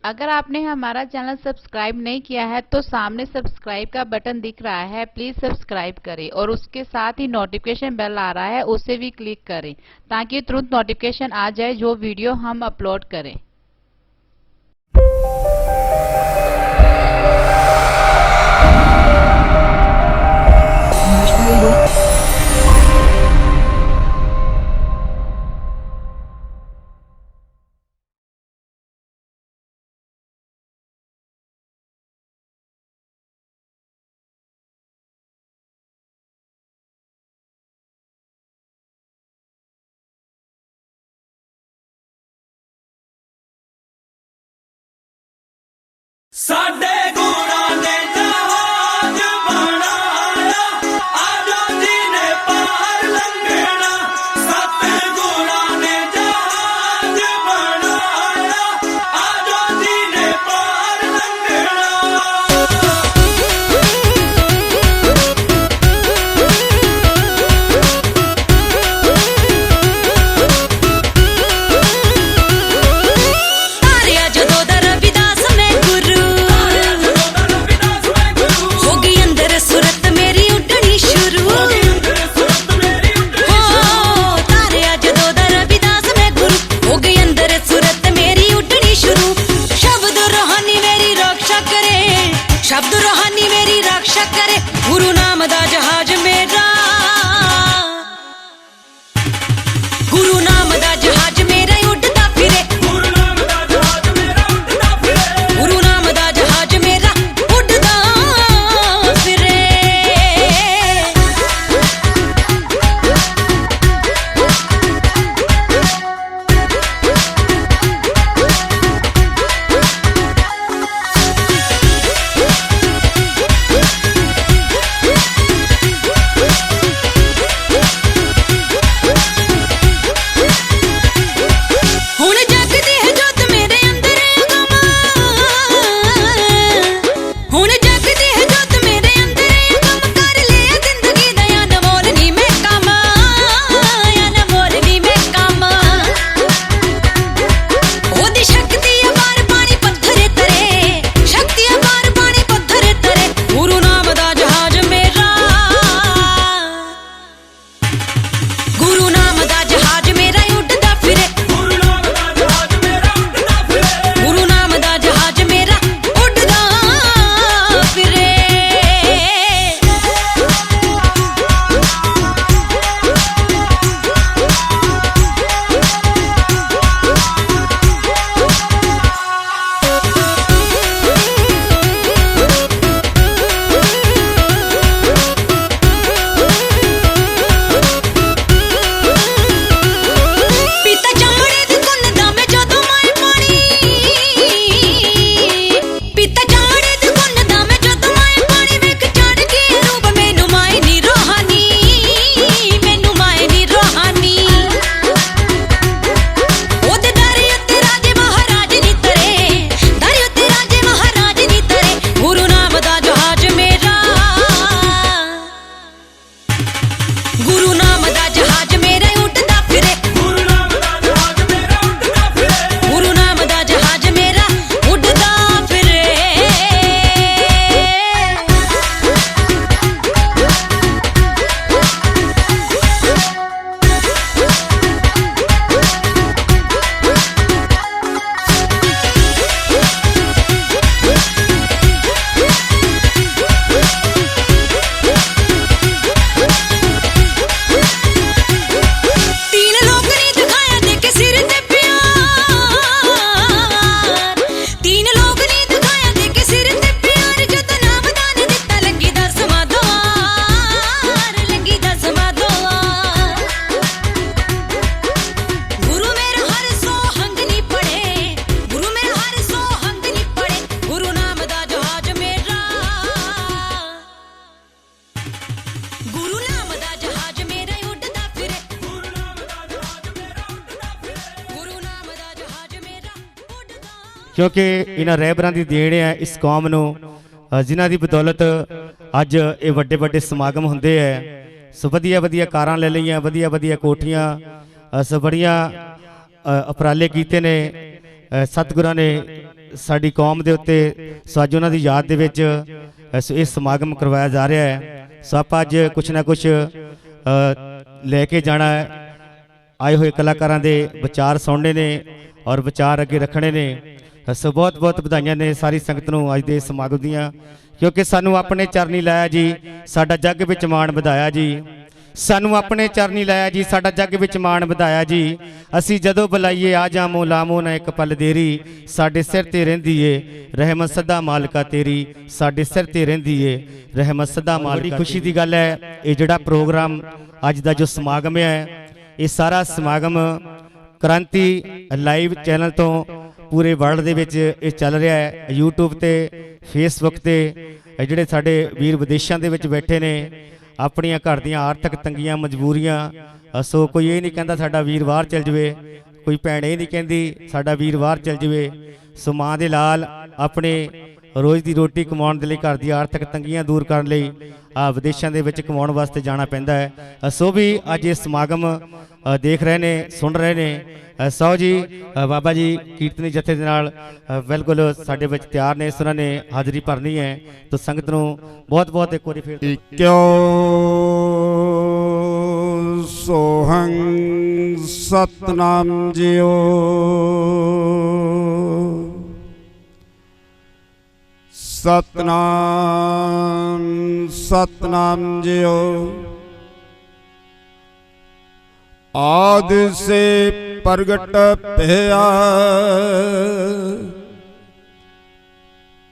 अगर आपने हमारा चैनल सब्सक्राइब नहीं किया है तो सामने सब्सक्राइब का बटन दिख रहा है, प्लीज सब्सक्राइब करें और उसके साथ ही नोटिफिकेशन बेल आ रहा है उसे भी क्लिक करें ताकि तुरंत नोटिफिकेशन आ जाए जो वीडियो हम अपलोड करें। साडे गुणा ने जहाज बनाया, आजा जी ने पार लंघना। साडे गुणा ने जहाज बनाया, आजा जी ने पार लंघना। शब्द रूहानी मेरी रक्षा करे, गुरु नाम दा जहाज मेरा, गुरु नाम दा जहाज मेरा उड़दा फिरे, गुरु नाम दा जहाज मेरा उड़दा फिरे, गुरु नाम दा जहाज मेरा उड़दा फिरे। क्योंकि इन्हां रहबरां दी देन है इस कौम नूं, जिन्हां दी बदौलत अज ये वड्डे वड्डे समागम हुंदे है। सो वधिया वधिया कारां ले लईआं, वधिया वधिया कोठियां, सो बड़ियां उपराले कीते ने सतगुरां ने ਸਾਡੀ ਕੌਮ ਦੇ ਉੱਤੇ ਸੋ ਅੱਜ ਉਹਨਾਂ ਦੀ ਯਾਦ ਦੇ ਵਿੱਚ ਇਹ ਸਮਾਗਮ ਕਰਵਾਇਆ ਜਾ ਰਿਹਾ ਹੈ। ਸੋ ਆਪਾਂ ਅੱਜ ਕੁਛ ਨਾ ਕੁਛ ਲੈ ਕੇ ਜਾਣਾ ਹੈ। ਆਏ ਹੋਏ ਕਲਾਕਾਰਾਂ ਦੇ ਵਿਚਾਰ ਸੁਣਨੇ ਨੇ ਔਰ ਵਿਚਾਰ ਅੱਗੇ ਰੱਖਣੇ ਨੇ। ਸੋ ਬਹੁਤ ਬਹੁਤ ਵਧਾਈਆਂ ਨੇ ਸਾਰੀ ਸੰਗਤ ਨੂੰ ਅੱਜ ਦੇ ਸਮਾਗਮ ਦੀਆਂ, क्योंकि सानू अपने चरनी लाया जी, साडा जग विच मान वधाया जी। सानू अपने चरनी लाया जी, साडा जग विच मान वधाया जी। असी जदों बुलाइए आ जामो लामो ना एक पल देरी, साडे सिर ते रहिंदी है रहमत सदा मालका तेरी, साडे सिर ते रहिंदी है रहमत सदा मालका। बड़ी खुशी की गल है ये जिहड़ा प्रोग्राम अज दा जो समागम है, ये सारा समागम क्रांति लाइव चैनल तो पूरे वर्ल्ड दे विच ये चल रहा है। यूट्यूब ते फेसबुक ते जिहड़े साडे वीर विदेशां दे विच बैठे ने, अपनियां घर दीयां आर्थिक तंगियां मजबूरियां, सो कोई ये नहीं कहता साडा वीर बाहर चल जावे, कोई भैण ये नहीं कहती साडा वीर बाहर चल जावे। सो माँ दे लाल अपने रोज़ की रोटी कमाउण दे लई, घर दी आर्थिक तंगियां दूर करन लई विदेशां दे विच कमाउण वास्ते जाना पैंदा है। सो भी अज ये समागम देख रहे ने, सुन रहे ने। सौ जी बाबा जी कीर्तनी जथे दे नाल बिल्कुल साडे विच तैयार ने, उन्हां ने हाज़री भरनी है। तो संगत नूं बहुत बहुत एक बारी फिर क्यों सोहं सतनाम जियो, सतनाम सतनाम जियो। आदि से प्रगट भया,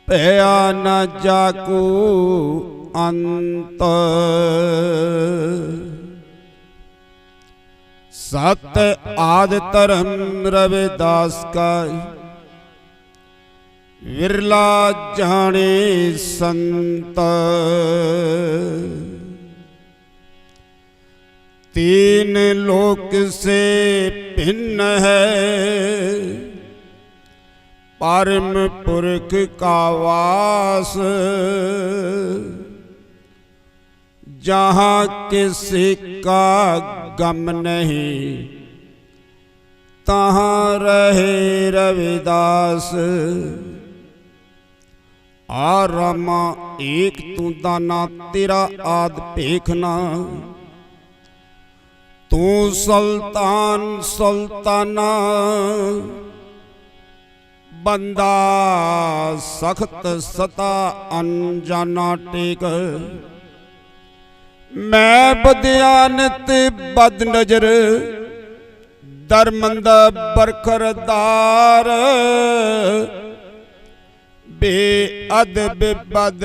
भया न जाकू अंत। सत्य आदि धर्म रविदास का, विरला जाने संत। तीन लोक से भिन्न है परम पुरख का वास, जहाँ किसी का गम नहीं तहाँ रहे रविदास। आ रामा एक तू दाना तेरा आद भेखना, तू सुल्तान सुल्ताना। बंदा सख्त सता अनजाना टेक, मैं बदयानत बद नजर दरमंद बरखरदार। बेअदब बद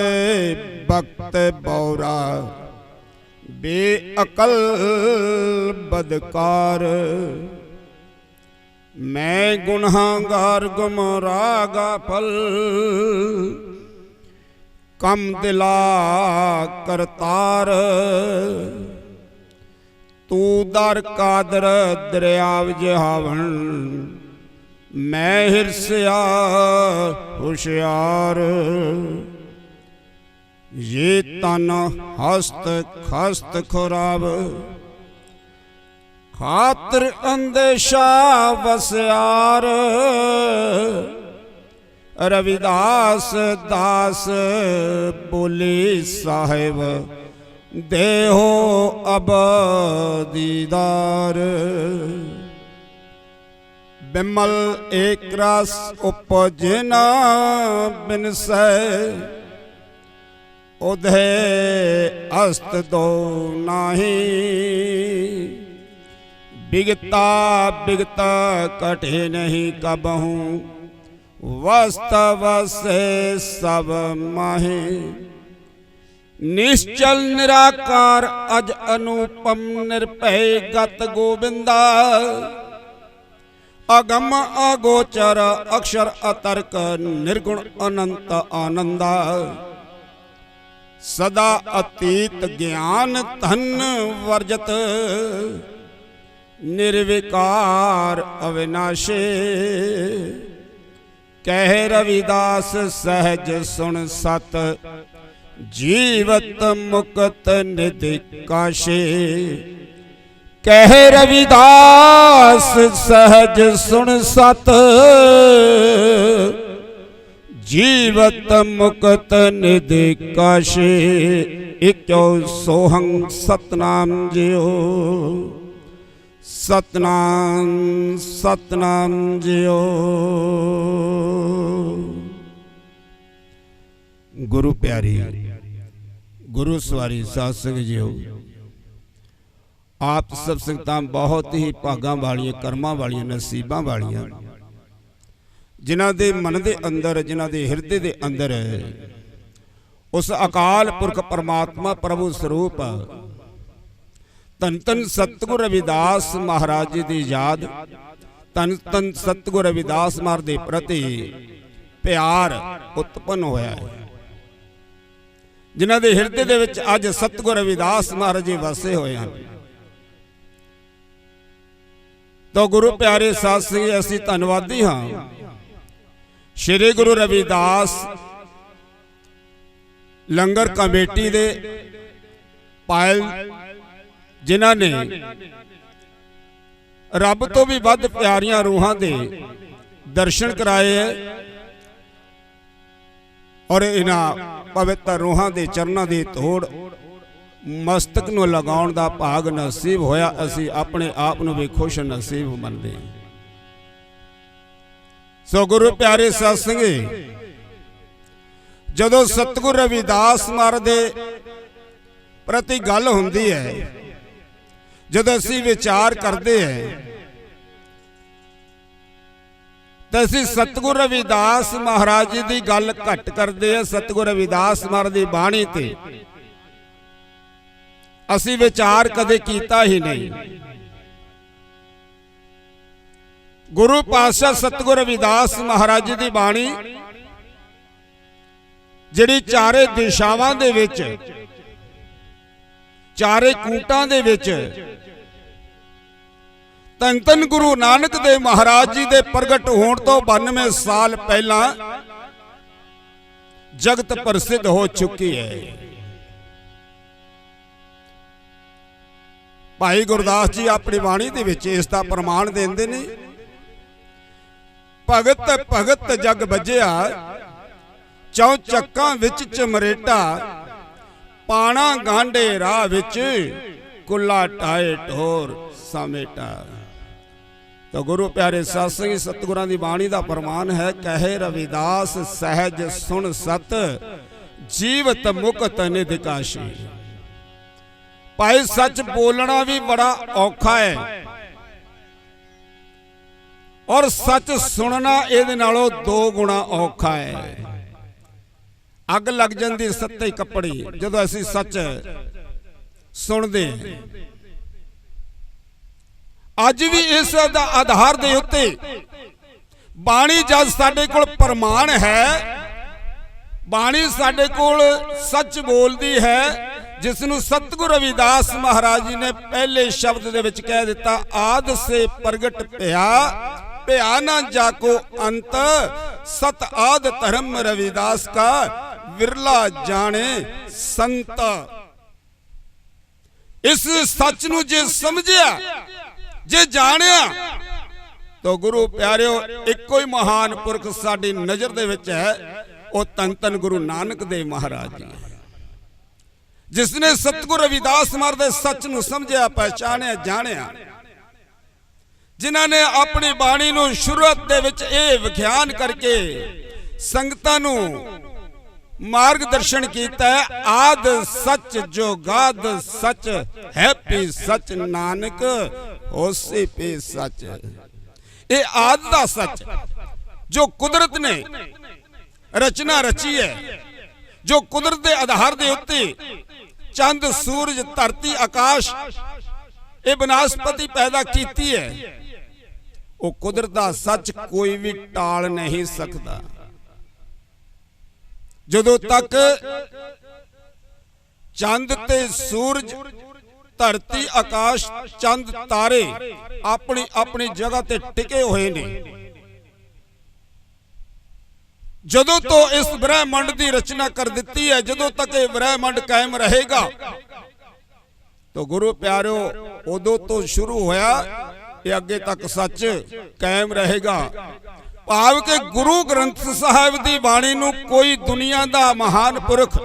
वक्त बौरा, बेअकल बदकार। मैं गुनहगार गुमराह गाफिल, कम दिला करतार। तू दर कादर दरियाव जहावन, मैं हिरसिया होशियार। ये तन हस्त खस्त खुराब, खातर अंदेशा वस्यार। रविदास दास बोले साहिब, देहो अब दीदार। बिमल एक रस उपजना बिनसै, उधे अस्त दो नाही। बिगता बिगता कटे नहीं कबहूँ, वास्तव से सब माहे। निश्चल निराकार अज अनुपम निर्भय गत गोविंदा। अगम अगोचर अक्षर अतर्क निर्गुण अनंत आनंदा। सदा अतीत ज्ञान धन वर्जत, निर्विकार अविनाशी। कह रविदास सहज सुन सत, जीवत मुक्त निधि काशे। कह रविदास सहज सुन सत, जीवत मुक्त निधि काशे इक्यो सोहं सतनाम जियो सतनाम सतनाम जियो। गुरु प्यारी गुरु सवारी साध संगत जियो, आप सब संगतां बहुत ही भागां वालियां कर्मां वालियां नसीबां वालियां जिन्हां दे मन दे अंदर जिन्हां दे हिरदे दे अंदर उस अकाल पुरख परमात्मा प्रभु स्वरूप धन धन सतगुरु रविदास महाराज जी की याद, धन धन सतगुरु रविदास महाराज के प्रति प्यार उत्पन्न होया है, जिन्हां दे हिरदे दे विच अज सतगुरु रविदास महाराज जी वसे होए हैं। तो गुरु प्यारे साध संगत असीं धन्नवादी हाँ श्री गुरु रविदास लंगर कमेटी दे पायल जिन्हां ने रब तो भी वध प्यारियां रूहां दे दर्शन कराए है और इन्हां पवित्र रूहां दे चरनां दी तोड़ मस्तक नूं लगाउण दा भाग नसीब होया। असीं अपने आप नूं भी खुश नसीब मनदे हां। सो गुरु प्यारे साध संगत, जदों सतगुरु रविदास महाराज दे प्रति गल हुंदी है, जदों असीं विचार करते हैं तो असीं सतगुरु रविदास महाराज जी की गल घट करते हैं। सतगुरु रविदास महाराज की बाणी ते असीं विचार कदे कीता ही नहीं। गुरु पातशाह सतगुरु रविदास महाराज जी की बाणी जिहड़ी चारे दिशावां दे विच चारे कूटां दे विच धन धन गुरु नानक देव महाराज जी दे प्रगट होण तो 92 साल पहला जगत प्रसिद्ध हो चुकी है। भाई गुरदास जी अपनी बाणी दे विच इसका प्रमाण देंदे ने, भगत भगत जग बजिया चौ चक्कां विच चमरेटा, पाणा गांडे राह विच कुल्ला टाए ढोर समेटा। तो गुरु प्यारे साध संगत सतगुरां दी बाणी दा प्रमाण है, कहे रविदास सहज सुन सत जीवत मुक्त निधि काशी। भाई सच बोलना भी बड़ा औखा है और सच सुनना इहदे नालों 2 गुणा औखा है। अग लग जाती सत्ते कपड़ी जदों असीं सच सुनते हैं। अज भी इस आधार दे उत्ते बाणी जद साडे कोल प्रमाण है, बाणी साडे कोल सच बोलती है, जिसनों सतगुरु रविदास महाराज जी ने पहले शब्द दे विच कह दिता, आद से प्रगट भया भया ना जाको अंत, सत आद धर्म रविदास का विरला जाने संत। इस सच नूं जे समझिया जे जानिया तो गुरु प्यारिओ इको ही महान पुरख साडी नजर दे विच है, वो धन धन गुरु नानक देव महाराज जी, जिसने सतगुरु रविदास महाराज दे सच नूं समझिया पहचानिया जानिया, जिन्हां ने अपनी बाणी नूं शुरुआत दे विच इह विख्यान करके संगतां नूं मार्गदर्शन कीता है। आद सच जो गाद सच है पी सच नानक होसे पे सच। ये आद दा सच जो कुदरत ने रचना रची है, जो कुदरत के आधार दे उत्ते चंद सूरज धरती आकाश ये वनस्पति पैदा कीती है, वो कुदरत दा सच कोई भी टाल नहीं सकता। जदों तक चंद ते सूरज धरती आकाश चंद तारे अपनी अपनी जगह ते टिके हुए ने, जदों तो इस ब्रह्मांड की रचना कर दी है, जदों तक ये ब्रह्मांड कायम रहेगा, तो गुरु प्यारो उदों तो शुरू होया ये अगे तक सच कायम रहेगा। ਭਾਵ ਕਿ ਗੁਰੂ ਗ੍ਰੰਥ ਸਾਹਿਬ ਦੀ ਬਾਣੀ ਨੂੰ ਕੋਈ ਦੁਨੀਆ ਦਾ ਮਹਾਨ ਪੁਰਖ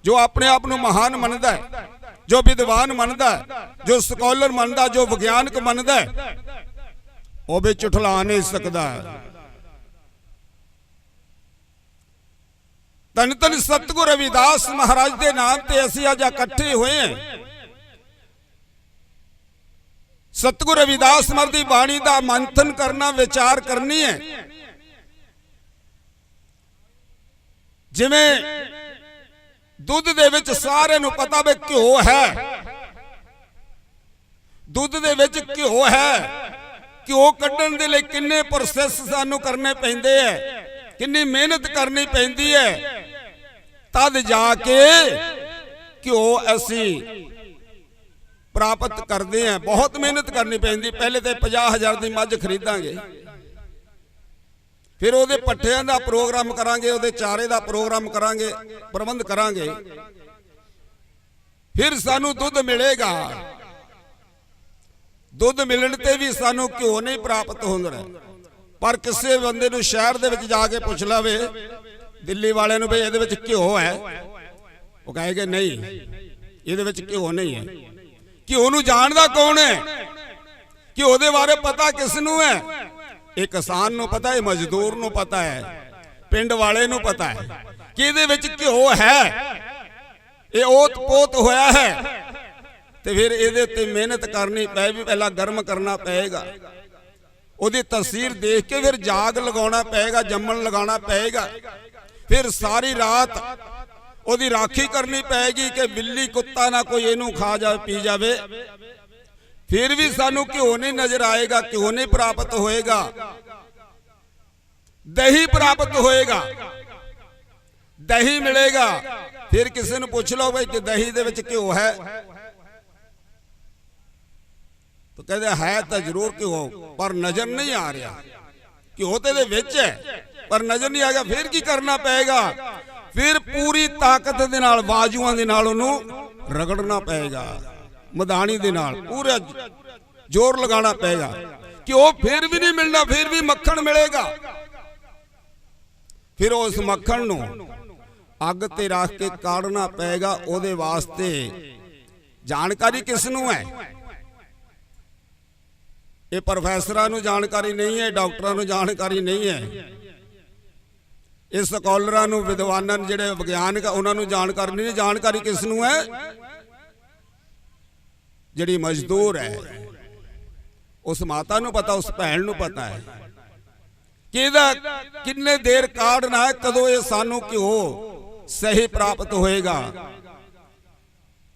ਜੋ ਆਪਣੇ ਆਪ ਨੂੰ ਮਹਾਨ ਮੰਨਦਾ ਹੈ, ਜੋ ਵਿਦਵਾਨ ਮੰਨਦਾ ਹੈ, ਜੋ ਸਕਾਲਰ ਮੰਨਦਾ, ਜੋ ਵਿਗਿਆਨਕ ਮੰਨਦਾ ਹੈ, ਉਹ ਵੀ ਝੁਠਲਾ ਨਹੀਂ ਸਕਦਾ। ਧੰਨ ਧੰਨ ਸਤਿਗੁਰ ਰਵਿਦਾਸ ਮਹਾਰਾਜ ਦੇ ਨਾਮ ਤੇ ਅਸੀਂ ਅੱਜ ਇਕੱਠੇ ਹੋਏ ਹਾਂ। ਸਤਿਗੁਰ ਰਵਿਦਾਸ ਮਹਾਰਾਜ ਦੀ ਬਾਣੀ ਦਾ ਮੰਥਨ ਕਰਨਾ, ਵਿਚਾਰ ਕਰਨੀ ਹੈ। ਜਿਵੇਂ ਦੁੱਧ ਦੇ ਵਿੱਚ ਸਾਰਿਆਂ ਨੂੰ ਪਤਾ ਵੀ ਘਿਓ ਹੈ, ਦੁੱਧ ਦੇ ਵਿੱਚ ਘਿਓ ਹੈ। ਘਿਓ ਕੱਢਣ ਦੇ ਲਈ ਕਿੰਨੇ ਪ੍ਰੋਸੈਸ ਸਾਨੂੰ ਕਰਨੇ ਪੈਂਦੇ ਐ, ਕਿੰਨੀ ਮਿਹਨਤ ਕਰਨੀ ਪੈਂਦੀ ਹੈ, ਤਦ ਜਾ ਕੇ ਘਿਓ ਅਸੀਂ ਪ੍ਰਾਪਤ ਕਰਦੇ ਹਾਂ। ਬਹੁਤ ਮਿਹਨਤ ਕਰਨੀ ਪੈਂਦੀ। ਪਹਿਲੇ ਤੇ 50,000 ਦੀ ਮੱਝ ਖਰੀਦਾਂਗੇ, ਫਿਰ ਉਹਦੇ ਪੱਠਿਆਂ ਦਾ ਪ੍ਰੋਗਰਾਮ ਕਰਾਂਗੇ, ਉਹਦੇ ਚਾਰੇ ਦਾ ਪ੍ਰੋਗਰਾਮ ਕਰਾਂਗੇ, ਪ੍ਰਬੰਧ ਕਰਾਂਗੇ, ਫਿਰ ਸਾਨੂੰ ਦੁੱਧ ਮਿਲੇਗਾ। ਦੁੱਧ ਮਿਲਣ ਤੇ ਵੀ ਸਾਨੂੰ ਘਿਓ ਨਹੀਂ ਪ੍ਰਾਪਤ ਹੁੰਦਾ। ਪਰ ਕਿਸੇ ਬੰਦੇ ਨੂੰ ਸ਼ਹਿਰ ਦੇ ਵਿੱਚ ਜਾ ਕੇ ਪੁੱਛ ਲਵੇ, ਦਿੱਲੀ ਵਾਲਿਆਂ ਨੂੰ, ਵੀ ਇਹਦੇ ਵਿੱਚ ਘਿਓ ਹੈ, ਉਹ ਕਹੇਗਾ ਨਹੀਂ, ਇਹਦੇ ਵਿੱਚ ਘਿਓ ਨਹੀਂ ਹੈ। ਘਿਓ ਨੂੰ ਜਾਣਦਾ ਕੌਣ ਹੈ? ਘਿਓ ਦੇ ਬਾਰੇ ਪਤਾ ਕਿਸ ਨੂੰ ਹੈ? ਇਹ ਕਿਸਾਨ ਨੂੰ ਪਤਾ ਹੈ, ਮਜ਼ਦੂਰ ਨੂੰ ਪਤਾ ਹੈ, ਪਿੰਡ ਵਾਲੇ ਨੂੰ ਪਤਾ ਹੈ ਕਿ ਇਹਦੇ ਵਿੱਚ ਘਿਓ ਹੈ, ਇਹ ਓਤ ਪੋਤ ਹੋਇਆ ਹੈ। ਤੇ ਫਿਰ ਇਹਦੇ ਉੱਤੇ ਮਿਹਨਤ ਕਰਨੀ ਪਏ, ਵੀ ਪਹਿਲਾਂ ਗਰਮ ਕਰਨਾ ਪਏਗਾ, ਉਹਦੀ ਤਸਵੀਰ ਦੇਖ ਕੇ ਫਿਰ ਜਾਗ ਲਗਾਉਣਾ ਪਏਗਾ, ਜੰਮਣ ਲਗਾਉਣਾ ਪਏਗਾ, ਫਿਰ ਸਾਰੀ ਰਾਤ ਉਹਦੀ ਰਾਖੀ ਕਰਨੀ ਪਏਗੀ ਕਿ ਬਿੱਲੀ ਕੁੱਤਾ ਨਾ ਕੋਈ ਇਹਨੂੰ ਖਾ ਜਾਵੇ, ਪੀ ਜਾਵੇ। ਫਿਰ ਵੀ ਸਾਨੂੰ ਘਿਓ ਨਹੀਂ ਨਜ਼ਰ ਆਏਗਾ, ਘਿਓ ਨਹੀਂ ਪ੍ਰਾਪਤ ਹੋਏਗਾ। ਦਹੀਂ ਪ੍ਰਾਪਤ ਹੋਏਗਾ, ਦਹੀਂ ਮਿਲੇਗਾ। ਫਿਰ ਕਿਸੇ ਨੂੰ ਪੁੱਛ ਲਓ ਬਈ ਕਿ ਦਹੀਂ ਦੇ ਵਿੱਚ ਘਿਓ ਹੈ, तो कहते है तो जरूर घ्यो पर नजर नहीं आ रहा। घ्यो तो ਇਹਦੇ ਵਿੱਚ है पर नजर नहीं आ गया। फिर की करना पेगा? फिर पूरी ताकत दे नाल बाजुआं दे नाल उन्हों रगड़ना पेगा, मदानी दे नाल पूरा जोर लगाना पेगा। घ्यो फिर भी नहीं मिलना, फिर भी मक्खन मिलेगा। फिर उस मक्खन नूं अग ते रख के काढ़ना पेगा। ओदे वास्ते जानकारी किसनूं है? ये प्रोफैसरां नूं जानकारी नहीं है, डॉक्टरां नूं जानकारी नहीं है, इस स्कॉलरां नूं विद्वानां जिहड़े विग्यानक उन्हां नूं जानकारी नहीं। जानकारी किसनूं है? जिहड़ी मजदूर है, उस माता नूं पता, उस भैन नूं पता है कि इहदा किन्ने देर काढ़ना है, कदों ये सानूं घ्यो सही प्राप्त होएगा।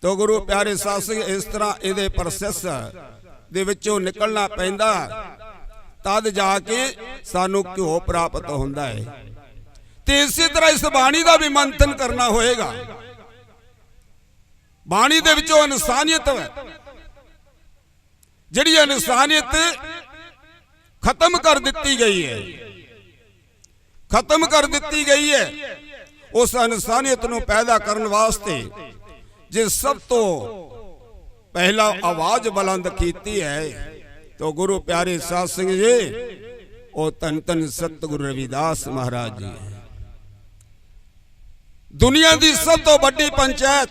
तो गुरु प्यारे साध संगत इस तरह इहदे प्रोसैस दे विचों निकलना पैंदा, तद जाके सानू घ्यो प्राप्त होंदा है। ते इसी तरह इस बाणी का भी मंथन करना होएगा। बाणी दे विचों इंसानियत है, जिहड़ी इंसानियत खत्म कर दिती गई है, खत्म कर दिती गई है। उस इंसानियत नूं पैदा करने वास्ते जे सब तो पहला आवाज बुलंद कीती है तो गुरु प्यारे साध संगत जी और धन धन सतगुरु रविदास महाराज जी। दुनिया की सब तो बड़ी पंचायत,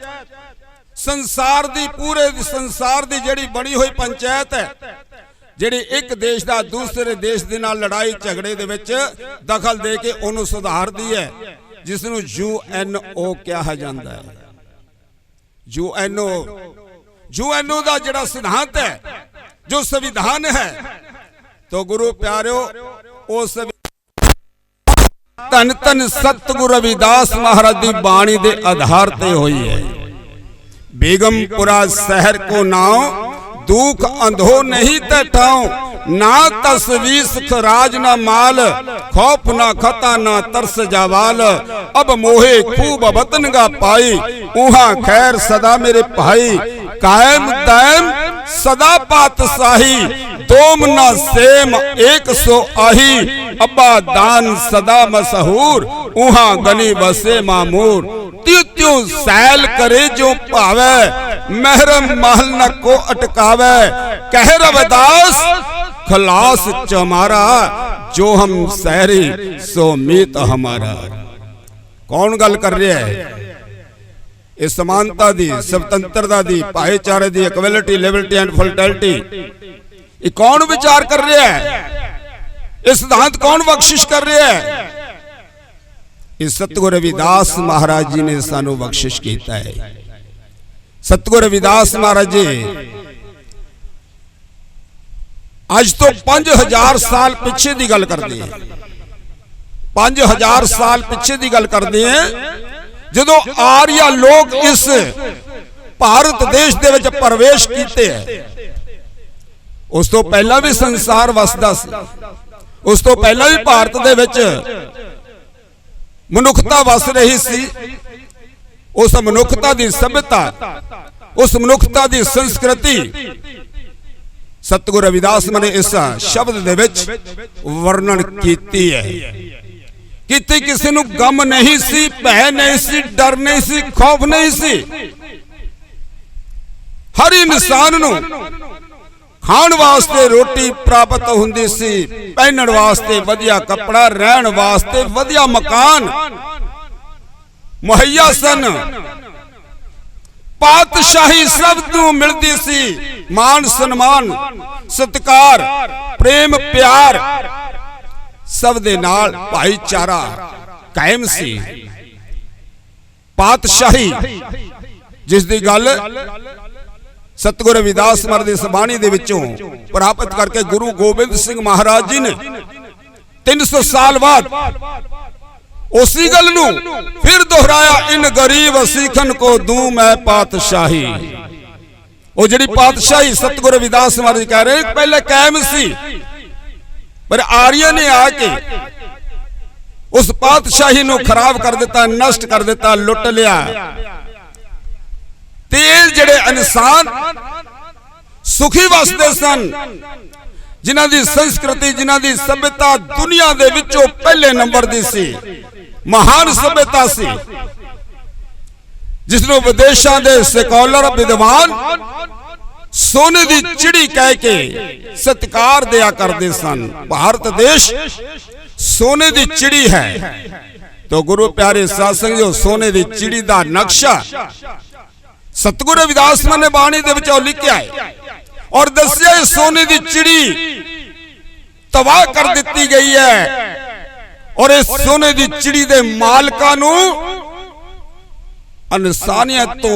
संसार दी, पूरे संसार दी जिहड़ी बनी हुई पंचायत है, जिहड़ी एक देश का दूसरे देश दे नाल लड़ाई झगड़े दे विच दखल दे के उन्होंने सुधारदी है, जिसनूं UNO कहा जाता है। UNO का जिहड़ा सिद्धांत है, जो संविधान है, तो गुरु प्यारो उस धन धन सतगुरु रविदास महाराज की बाणी के आधार ते हुई है। बेगमपुरा शहर को नाव दुख अंधो नहीं तटाओ, ना तस्वीस खराज ना माल, खौफ ना खता ना तरस जावाल। अब मोहे खूब वतन का पाई, उहा खैर सदा मेरे भाई, कायम दायम सदा पातशाही, दोम न सेम एक सो आही, अब्बा दान सदा मशहूर, उहा गनी बसे मामूर, त्यों त्यों सैल करे जो पावे, महरम महल न को अटकावे, कह रविदास खलास चमारा, जो हम सहरी सो मीत हमारा। कौन गल कर रहा है? ਇਹ समानता दी, स्वतंत्रता दी, भाईचारे दी, इक्वलिटी, लिबर्टी एंड फर्टिलिटी, ये कौन विचार कर रहा है? ये सिद्धांत कौन बख्शिश कर रहा है? इस सतगुरु रविदास महाराज जी ने सानू बख्शिश किया है। सतगुरु रविदास महाराज जी आज तो 5000 साल पिछे की गल करते हैं। 5000 साल पिछे की गल करते हैं, जदों आर्या लोग इस भारत देश दे विच प्रवेश कीते हैं। उस तो पहला भी संसार वसदा सी, उस तो पहला भी भारत दे विच मनुखता वस रही सी। उस मनुखता दी सभ्यता, उस मनुखता दी संस्कृति सतगुरु रविदास ने इस शब्द दे विच वर्णन कीती है। किते किसी नू गम नहीं सी, भय नहीं सी, डर नहीं सी, खौफ नहीं सी। हर इंसान नू खाण वास्ते रोटी प्राप्त हुंदी सी, पहनण वास्ते वधिया कपड़ा, रहन वास्ते वधिया मकान मुहैया सन। पातशाही सब नू मिलदी सी, मान सन्मान सत्कार प्रेम प्यार सब दे नाल भाईचारा कायम सी। पातशाही जिस दी गल सतगुरु रविदास महाराज दी बाणी दे विचों प्राप्त करके गुरु गोबिंद सिंह महाराज जी ने 300 साल बाद उसी गल नू फिर दोहराया, इन गरीब सीखन को दूं मैं पातशाही। वो जिहड़ी पातशाही सतगुरु रविदास महाराज जी कह रहे पहले कायम सी, पर आर्य ने आके उस पातशाही नू खराब कर दिता, नष्ट कर दिता, लुट लिया। ते जिहड़े इंसान सुखी वसदे सन, जिन्हां दी संस्कृति, जिन्हां दी सभ्यता दुनिया दे विचों पहले नंबर दी सी, महान सभ्यता सी, जिसनों विदेशों दे सेकुलर विद्वान सोने दी चिड़ी कह के सत्कार दिया करते सन। भारत देश सोने दी चिड़ी है, तो गुरु प्यारे साध संगत जो सोने दी चिड़ी दा नक्शा सतगुरु रविदास ने बाणी दे विच लिखिया है और दस्सिया सोने दी चिड़ी तबाह कर दी गई है। और इस सोने दी चिड़ी दे मालकां नू इंसानियत तो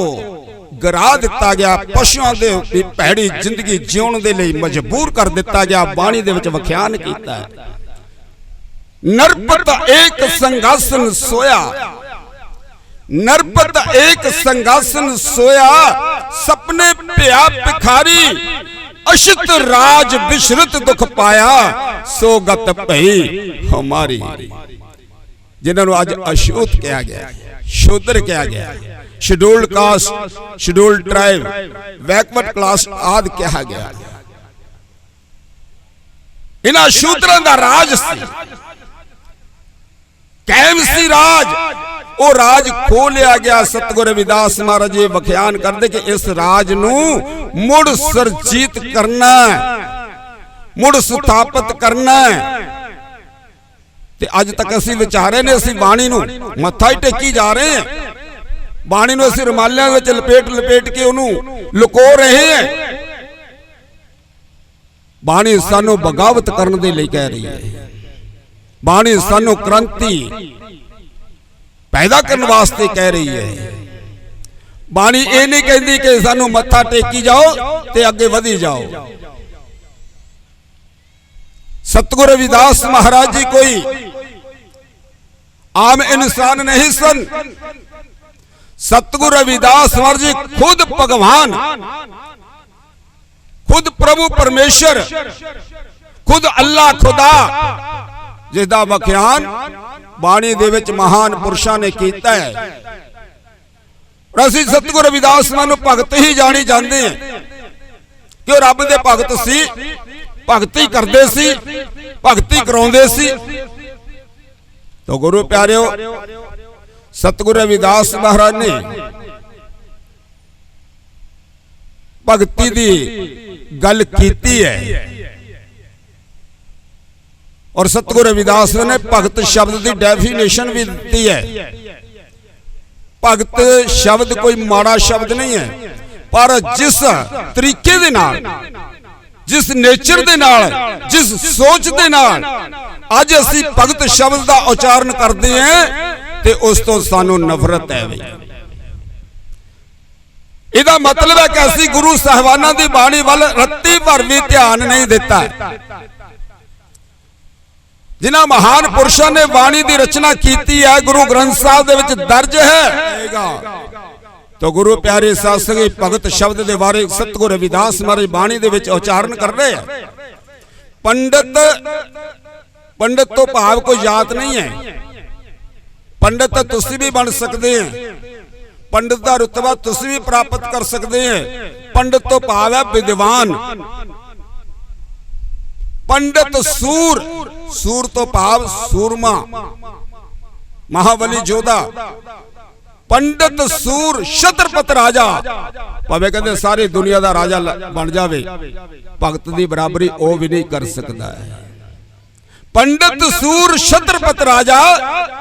गिरा दिता गया, पशुओं की भैड़ी जिंदगी जीवन के लिए मजबूर कर दिता गया। बाणी दे विच व्याख्यान कीता है, नरपत एक संघासन सोया, नरपत एक संघासन सोया, सपने पिया भिखारी, अशुत राज विश्रुत दुख पाया, सोगत भई हमारी। जिन्होंने आज अछूत कहा गया, शूद्र कहा गया, scheduled caste, scheduled tribe, backward class आदि कहा गया। इन्हां शूद्रां दा राज सी, कायम सी राज, वो राज खो लिया गया। सतगुरु रविदास महाराज जी व्याख्यान करते कि इस राज नू मुड़ सरजीत करना, मुड़ स्थापित करना। ते अज तक असी विचारे ने, असी बाणी नू मत्था ही टेकी जा रहे हैं, बाणी नू असी रुमालियां विच लपेट लपेट के उन्होंने लुको रहे हैं। बाणी सानू बगावत करने दे लई कह रही है, बाणी सानू क्रांति पैदा करने वास्ते कह रही है। बाणी ये नहीं कहती कि सानू मत्था टेकी जाओ ते अगे वधी जाओ। सतगुरु रविदास महाराज जी कोई आम इंसान नहीं सन। सतगुरु रविदास महाराज जी खुद भगवान, खुद प्रभु परमेश्वर, खुद अल्लाह खुदा, जिसदा व्याख्यान बाणी दे विच महान पुरुषां ने कीता है। और असीं सतगुरु रविदास नूं भगत ही जानी जाते हैं। कि वो रब दे भगत सी, भगती करते सी, भगती कराउंदे सी। तो गुरु प्यारिओ, सतगुरु रविदास महाराज ने भगती दी गल कीती है और सतगुरु रविदास ने भगत शब्द की डेफिनेशन भी दी है। भगत शब्द कोई माड़ा शब्द नहीं है, पर जिस तरीके दे नाल, जिस नेचर दे नाल, जिस सोच दे नाल अज असी भगत शब्द का उच्चारण करते हैं ते उस तो सानू नफरत है। इहदा मतलब है कि असी गुरु साहिबाना दी बाणी वल रत्ती भर भी ध्यान नहीं दिता। जिन्हां महान पुरुषों ने बाणी की रचना की है, गुरु ग्रंथ साहिब दे विच दर्ज है। तो गुरु प्यारे साध संगत भगत शब्द के बारे सतगुरु रविदास महाराज बाणी दे विच उच्चारण कर रहे हैं। पंडित, पंडित तो भाव कोई जात नहीं है। पंडित तो तुसी भी बन सकते हैं, पंडित का रुतबा तुसी भी प्राप्त कर सकते हैं। पंडित तो भाव है विद्वान। पंडित सूर, सूर तो भाव सूरमा, महाबली जोधा। पंडित सूर छत्रपति राजा, भावे कहते सारी दुनिया का राजा बन जावे, भगत की बराबरी वो भी नहीं कर सकता है। पंडित सूर छत्रपति राजा,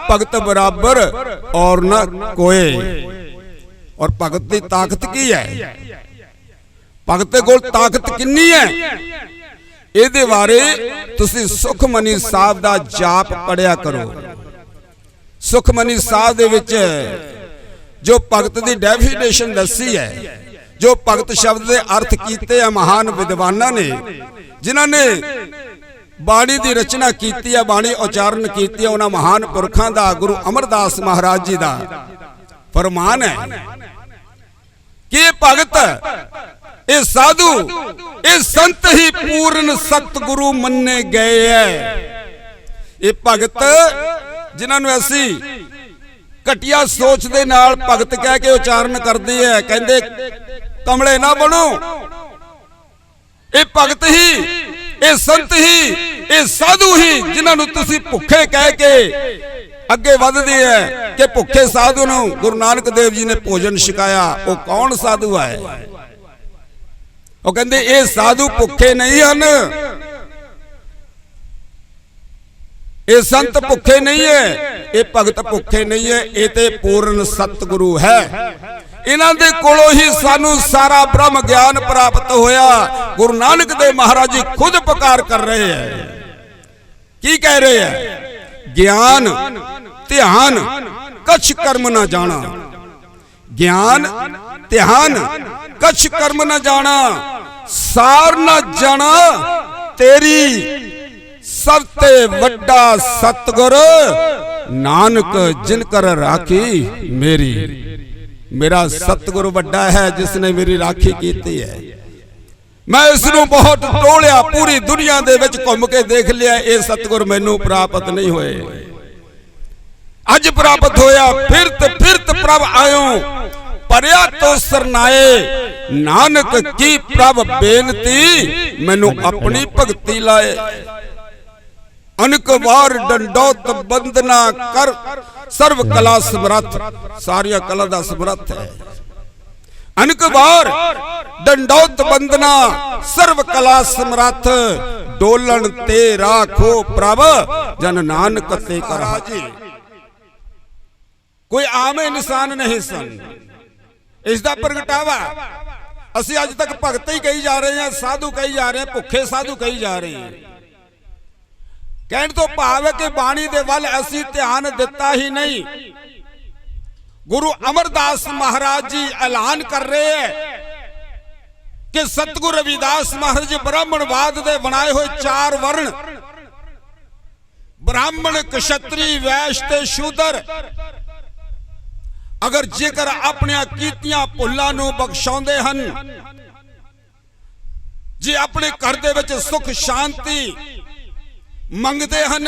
भगत बराबर और न कोई। और भगत की ताकत की है, भगत कोल ताकत कितनी है, इहदे बारे तुसी सुखमनी साहब दा जाप पढ़िया करो। सुखमनी साहब दे विच जो भगत की डेफिनेशन दसी है, जो भगत शब्द के अर्थ किए हैं महान विद्वाना ने, जिन्होंने बाणी की रचना की है, बाणी उच्चारण की है, उन्होंने महान पुरखों का गुरु अमरदास महाराज जी का फरमान है कि ये भगत, ये साधु, ये संत ही पूर्ण सतगुरु मन्ने गए है। ये भगत जिन्होंने असी घटिया सोच दे नाल भगत कह के उच्चारण करते हैं, कहते कमले ना बनो। ये भगत ही, ये संत ही, ये साधु ही जिन्होंने तुसी भुखे कह के अगे वधदे है कि भुखे साधु नूं गुरु नानक देव जी ने भोजन छकाया। वो कौन साधु है? वो कहते ये साधु भुखे नहीं हन, ये संत भुखे नहीं है, ये भगत भुखे नहीं है, ये ते पूर्ण सतगुरु है। इन्हां दे कोलों ही सानू सारा ब्रह्म ज्ञान प्राप्त होया। गुरु नानक देव महाराज जी खुद पुकार कर रहे हैं, की कह रहे हैं? ज्ञान ध्यान कछ कर्म न जाना, ज्ञान ध्यान कछ कर्म न जाना, सार न जाना तेरी सबते वड्डा सतगुर नानक जिनकर राखी मेरी। मेरा सतगुरु वड्डा है जिसने मेरी राखी की है। मैं इसनू बहुत टोलिया, पूरी दुनिया दे विच घुम के देख लिया, ये सतगुर मैनू प्राप्त नहीं होए। अज प्राप्त होया, फिरत प्रभ आयो, परया तो सरनाए, नानक की प्रभ बेनती मैनू अपनी भगती लाए। अनक बार डंडौत बंदना कर, सर्व कला समर्थ, सारिया कला दा समर्थ है। अनक बार डंडौत बंदना सर्व कला समर्थ, डोलन ते राखो प्रभ जन नानक ते कर हाजी। कोई आम इंसान नहीं सन, इसका प्रगटावा असी अज तक भगत ही कही जा रहे हैं, साधु कही जा रहे हैं, भुखे साधु कही जा रहे हैं। कहने तो भाव है कि बाणी दे वल असी ध्यान दिता ही नहीं। गुरु अमरदास महाराज जी ऐलान कर रहे हैं कि सतगुरु रविदास महाराज ब्राह्मणवाद दे बनाए हुए 4 वर्ण, ब्राह्मण क्षत्रिय वैश्य ते शूद्र, अगर जेकर अपने कीतियां भुल्लां नूं बख्शाउंदे हन, जे अपने घर दे विच सुख शांति मंगते हन,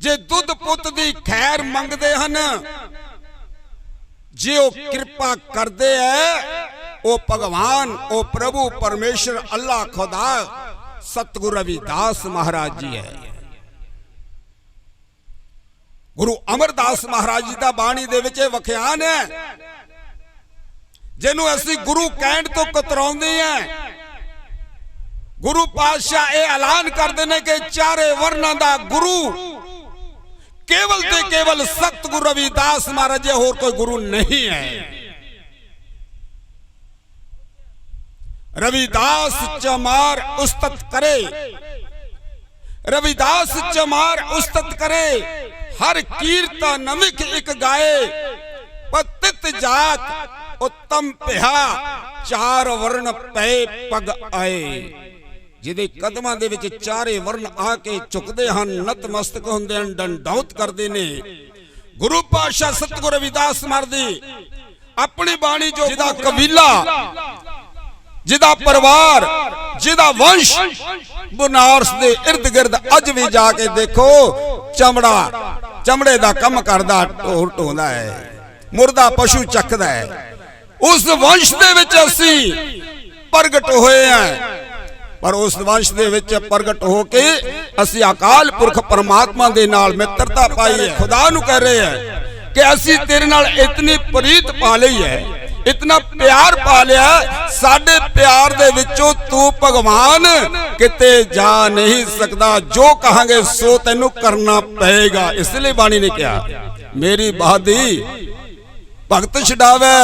जे दुध पुत दी खैर मंगते हन, जे वो कृपा करते है ओ भगवान, ओ प्रभु परमेश्वर अल्लाह खुदा सतगुरु रविदास महाराज जी है। गुरु अमरदास महाराज जी दा बाणी दे विच वख्यान है, जिन्हों असी गुरु कहण तो कतराउंदे हैं। गुरु पातशाह ये ऐलान करते हैं कि चारे वर्णों का गुरु केवल ते केवल सतगुरु रविदास महाराज, होर कोई गुरु नहीं है। रविदास चमार उस्तत करे, रविदास चमार उस्तत करे, हर कीर्तन नमिक एक गाए, पतित जात उत्तम पिहा, चार वर्ण पे पग आए। जिहदे कदमां दे विच चारे वर्ण आके झुकदे हन, नतमस्तक हुंदे हन, डंडौत करदे ने। गुरु पातशाह सतगुरु रविदास महाराज अपनी बाणी जो जिहदा कबीला, जिहदा परिवार, जिहदा वंश बनारस दे इर्द गिर्द अज भी जाके देखो चमड़े दा कम करदा, ढोल ढोंदा है, मुर्दा पशु चकदा है। उस वंश दे विच असी प्रगट होए हैं, पर उस वंश दे विच प्रगट होके असी अकाल पुरख परमात्मा दे नाल मित्रता पाई है। खुदा नू कह रहे हैं कि असी तेरे नाल इतनी प्रीत पा लई है, इतना प्यार पा लिया, साडे प्यार दे विचों तू भगवान किते जा नहीं सकदा, जो कहांगे सो तैनू करना पएगा। इसलिए बाणी ने कहा मेरी बहादी भगत छडावे,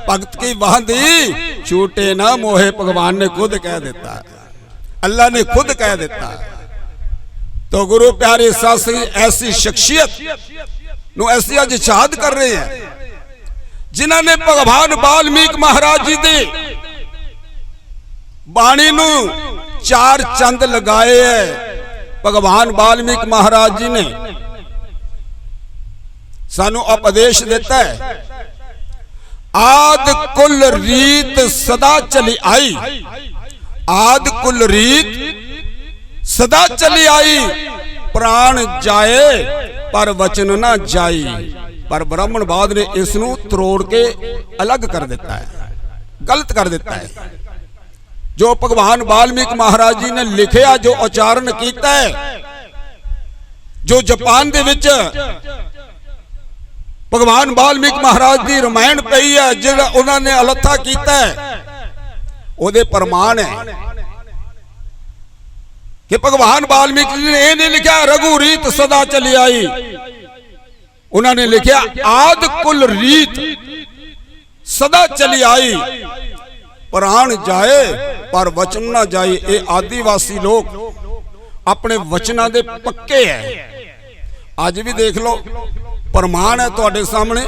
भगत की बहादी छूटे ना मोहे। भगवान ने खुद कह देता, अल्लाह ने खुद कह देता। तो गुरु प्यारे साथ संग ऐसी शख्सियत नु ऐसी अज शहाद कर रहे हैं, जिन्हों ने भगवान वाल्मीकि महाराज जी दे बाणी नू चार चंद लगाए है। भगवान वाल्मीकि महाराज जी ने सानू उपदेश देता है, आद कुल रीत सदा चली आई, आद कुल रीत सदा चली आई, प्राण जाए पर वचन ना जाई। पर ब्राह्मणवाद ने इसनू त्रोड़ के अलग कर देता है, गलत कर देता है। जो भगवान वाल्मीकि महाराज जी ने लिखिया, जो उच्चारण किया है, जो जापान दे विच भगवान वाल्मीकि महाराज की रामायण पई है, जिहड़ा उन्होंने अलथा किया है, उहदे प्रमाण है कि भगवान वाल्मीकि ने यह नहीं लिखा रघु रीत सदा चली आई, उन्होंने लिखा आद कुल रीत सदा चली आई, प्राण जाए पर वचन ना जाए। ये आदिवासी लोग अपने वचना दे पक्के है। आज भी देख लो, प्रमाण है तुहाडे सामने,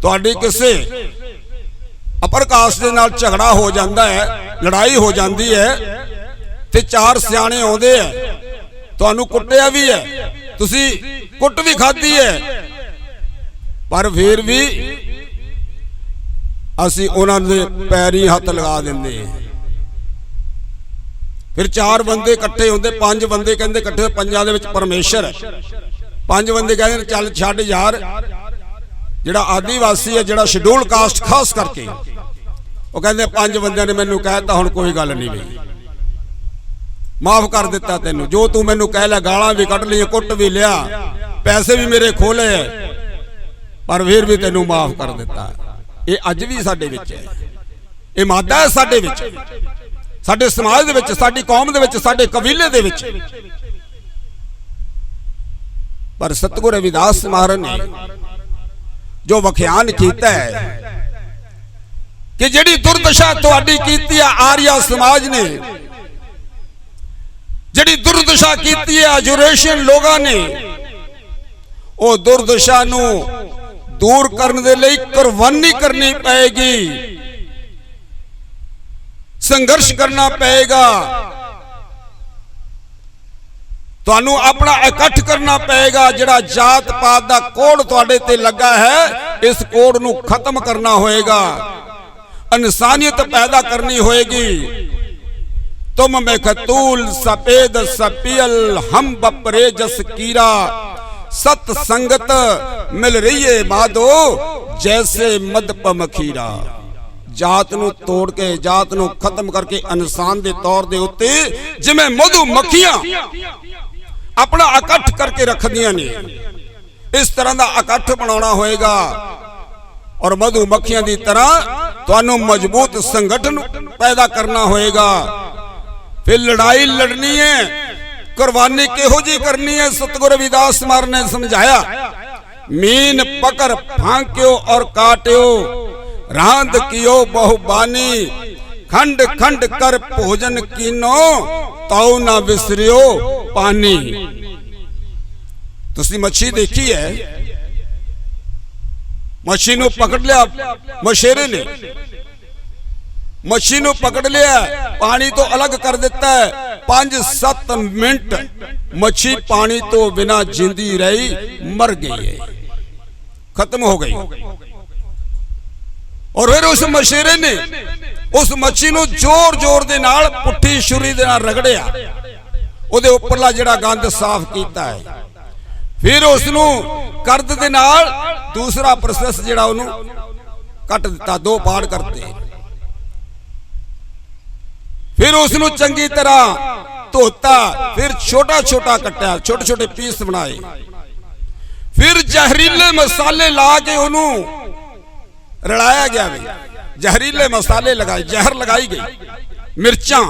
तुहाडी किसे अपर कास्ट दे नाल झगड़ा हो जाता है, लड़ाई हो जाती है, ते चार सियाणे आउंदे है, तुहानू कुट्टिया भी है, तुसी कुट भी खाधी है, पर फिर भी असी उन्होंने पैरी हथ लगा देंगे। फिर चार बंदे इकट्ठे होंगे, पांच बंदे कहते इकट्ठे, पंजां दे विच परमेश्वर है, पांच बंदे कहते चल छड्ड यार, जिहड़ा आदिवासी है, जिहड़ा शेड्यूल कास्ट खास करके, वो कहते पांच बंदे ने मैनू कहता हुण कोई गल नहीं बई, माफ कर दिता तेनू, जो तू मैनू कह लिया, गालां भी कट ली, कुट भी लिया, पैसे भी मेरे खोले है, पर फिर भी तेनू माफ कर दिता। ये अज भी साडे विच है, ये मादा है साडे विच, साडे समाज दे विच, साडी कौम दे विच, साडे कबीले दे विच। पर सतगुरु रविदास महाराज ने जो व्याख्यान किया है कि जिहड़ी दुर्दशा तुहाडी कीती है आर्या समाज ने, जिहड़ी दुर्दशा कीती है एजुरेशन लोगों ने, वो दुर्दशा नू दूर करने दे लई कुर्बानी करनी पएगी, संघर्ष करना पएगा, तुहानू अपना इकट्ठ करना पएगा। जिहड़ा जात पात दा कोड तुहाडे ते लगा है, इस कोड नू खत्म करना होएगा, इंसानियत पैदा करनी होएगी। तुम में खतूल सफेद सपियल हम बपरे जस कीरा, सत संगत मिल रही है माधो जैसे मद पमखीरा। जात नूं तोड़ के, जात नूं खत्म करके इंसान दे तौर दे उत्ते जिवें मधु मक्खियां अपना इकट्ठ करके रखदियां ने, इस तरह का इकट्ठ बनाना होएगा और मधु मक्खियां की तरह तुहानू मजबूत संगठन पैदा करना होएगा। फिर लड़ाई लड़नी है, कुर्बानी किहो जी करनी है। सतगुरु रविदास महाराज ने समझाया, मीन पकड़ फांक्यो और काट्यो, रांद कियो बहुबानी, खंड खंड कर भोजन कीनो, ताऊ ना विसरियो पानी। तुसी मच्छी देखी है, मच्छी नू पकड़ लिया मछेरे ने, मच्छी नू पकड़ लिया, पानी तो अलग कर देता है, 5-7 मिनट मच्छी पानी तो बिना जिंदी रही, मर गई है, खत्म हो गई। और फिर उस मछेरे ने उस मच्छी नू जोर जोर दे नाल पुट्ठी छुरी दे नाल रगड़िया, उहदे उपरला जिहड़ा गंद साफ कीता है। फिर उसनू करद दे नाल दूसरा प्रोसेस जिहड़ा उहनू कट दिता, 2 पार्ट करते। फिर उसनू चंगी तरह धोता, फिर छोटा छोटा कट्या, छोटे छोटे पीस बनाए, फिर जहरीले मसाले ला के उन्होंने रलाया गया। जहरीले मसाले लगाए, जहर लगाई गई, मिर्चां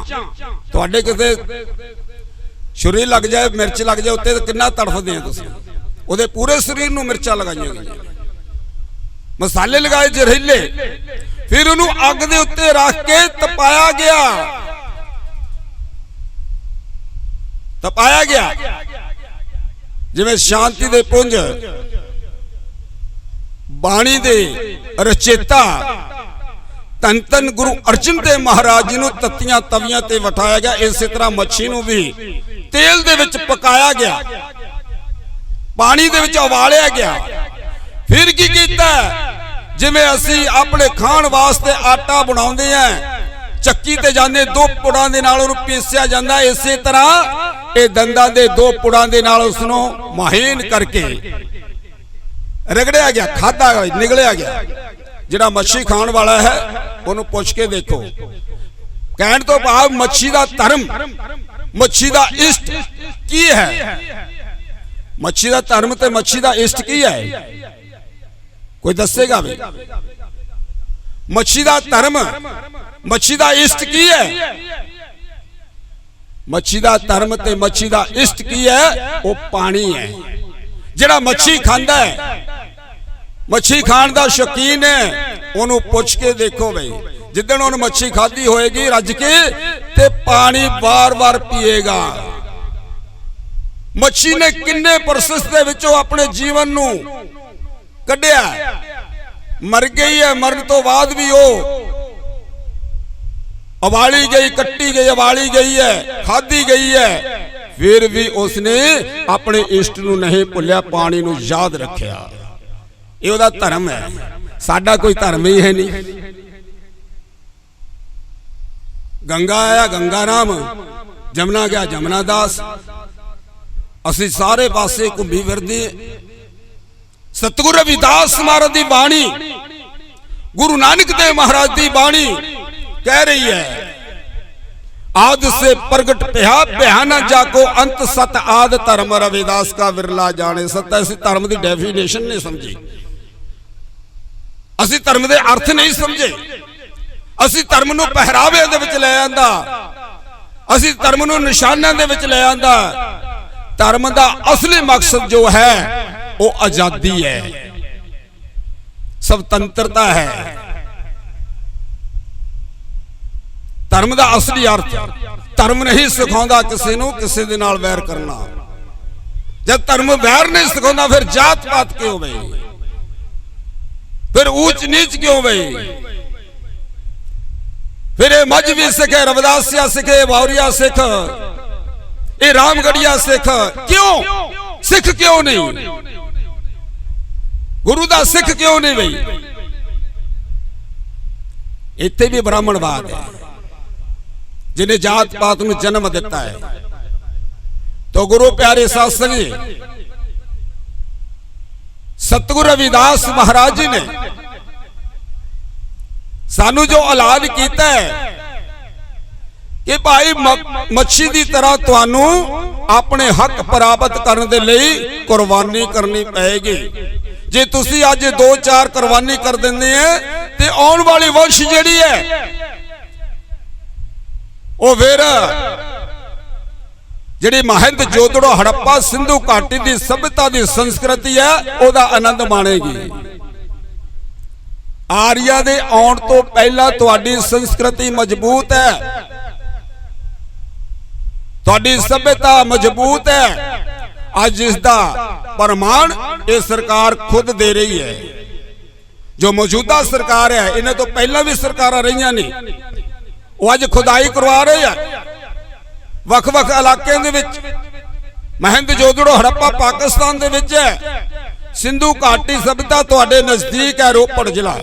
तुहाडे किते छुरी लग जाए, मिर्च लग जाए उत्ते, तो कितना तड़फदे हैं तुसीं। उहदे पूरे शरीर नूं मिर्चां लगाईआं गईआं, मसाले लगाए जहरीले, फिर उन्होंने अग दे उत्ते रख के तपाया गया, तपाया गया। जिवें शांति दे पुंज बाणी दे रचेता धन धन गुरु अर्जन देव महाराज जी नूं तत्तियां तवियां ते वठाया गया, इस तरह मच्छी नूं भी तेल दे विच पकाया गया, पानी दे विच उबालिया गया। फिर की कीता, जिवें असीं अपने खाण वास्ते आटा बनाउंदे हैं, चक्की ते जांदे 2 पुड़ां दे नाल उहनूं पीसिया जांदा, इसे तरह ये दंदां दे 2 पुड़ां दे नाल उसनूं महीन करके रगड़िया गया, खाधा निगलिया गया। जिहड़ा मच्छी खाण वाला है उहनूं पुछ के देखो। कहण तो भाव मच्छी दा धर्म, मच्छी दा इष्ट की है? मच्छी दा धर्म ते मच्छी दा इष्ट की है? कोई दसेगा भी? मच्छी दा धर्म, मच्छी दा इष्ट की है? मच्छी दा धर्म ते मच्छी दा इष्ट की है? वो पानी है। जिहड़ा मच्छी खांदा है, मच्छी खाण दा शौकीन है, उन्होंने पूछ के देखो भाई, जिदन उन्होंने मच्छी खाधी होएगी रज के, ते पानी बार बार पिएगा। मच्छी ने किन्ने प्रोसेस दे विचों अपने जीवन नूं कढ़िया, मर गई है, मरन तो बाद भी वो उबाली गई, कट्टी गई, उबाली गई है, खाधी गई है, फिर भी उसने अपने इष्ट नूं नहीं भुलिया, पानी नूं याद रखिया। ये उहदा धर्म है। साडा कोई धर्म ही है नहीं। गंगा आया गंगा राम, जमुना गया जमुना दास, असी सारे पासे घुम्मी फिरदे। सतगुरु रविदास महाराज दी बाणी, गुरु नानक देव महाराज दी बाणी कह रही है, आद से प्रगट पिया पिया न जाको अंत सत आद धर्म रविदास का विरला जाने। सत ऐसी धर्म की डेफिनेशन नहीं समझी, असी धर्म के अर्थ नहीं समझे, असी धर्म नूं पहरावे दे विच ले आंदा, असी धर्म नूं निशानां दे विच ले आंदा। धर्म का असली मकसद जो है वो आजादी है, स्वतंत्रता है। धर्म का असली अर्थ, धर्म नहीं सिखाता किसी नूं किसी दे नाल वैर करना। जब धर्म वैर नहीं सिखाता फिर जात पात क्यों बई, फिर ऊंच नीच क्यों बई? फिर ये मजहबी सिख है, रविदासिया सिख है, बावरिया सिख, ये रामगढ़िया सिख, क्यों सिख क्यों नहीं? गुरु दा सिख क्यों नहीं बई? इत्थे भी ब्राह्मणवाद है, जिन्हें जात पात में जन्म दिता है। तो गुरु प्यारे साथ संगी सतगुरु रविदास महाराज जी ने सानू जो ऐलान कीता है कि भाई मच्छी की तरह तुहानू अपने हक प्राप्त करने दे लई कुर्बानी करनी पएगी। जे तुसी अज 2-4 कुर्बानी कर देंदे हैं ते आने वाली वंश जिहड़ी है वो फिर जिहड़ी महंत जोधड़ो हड़प्पा सिंधु घाटी की सभ्यता की संस्कृति है ओदा आनंद माणेगी। आर्या दे आउण तो पहला तुहाडी संस्कृति मजबूत है, तुहाडी सभ्यता मजबूत है। अज इसका प्रमाण ये सरकार खुद दे रही है। जो मौजूदा सरकार है, इन्हें तो पहला भी सरकारां रहियां ने, वो अज खुदाई करवा रहे हैं वख-वख इलाके दे विच। महंत जोधड़ो हड़प्पा पाकिस्तान दे विच है, सिंधु घाटी सभ्यता तुहाडे नजदीक है रोपड़ जिला।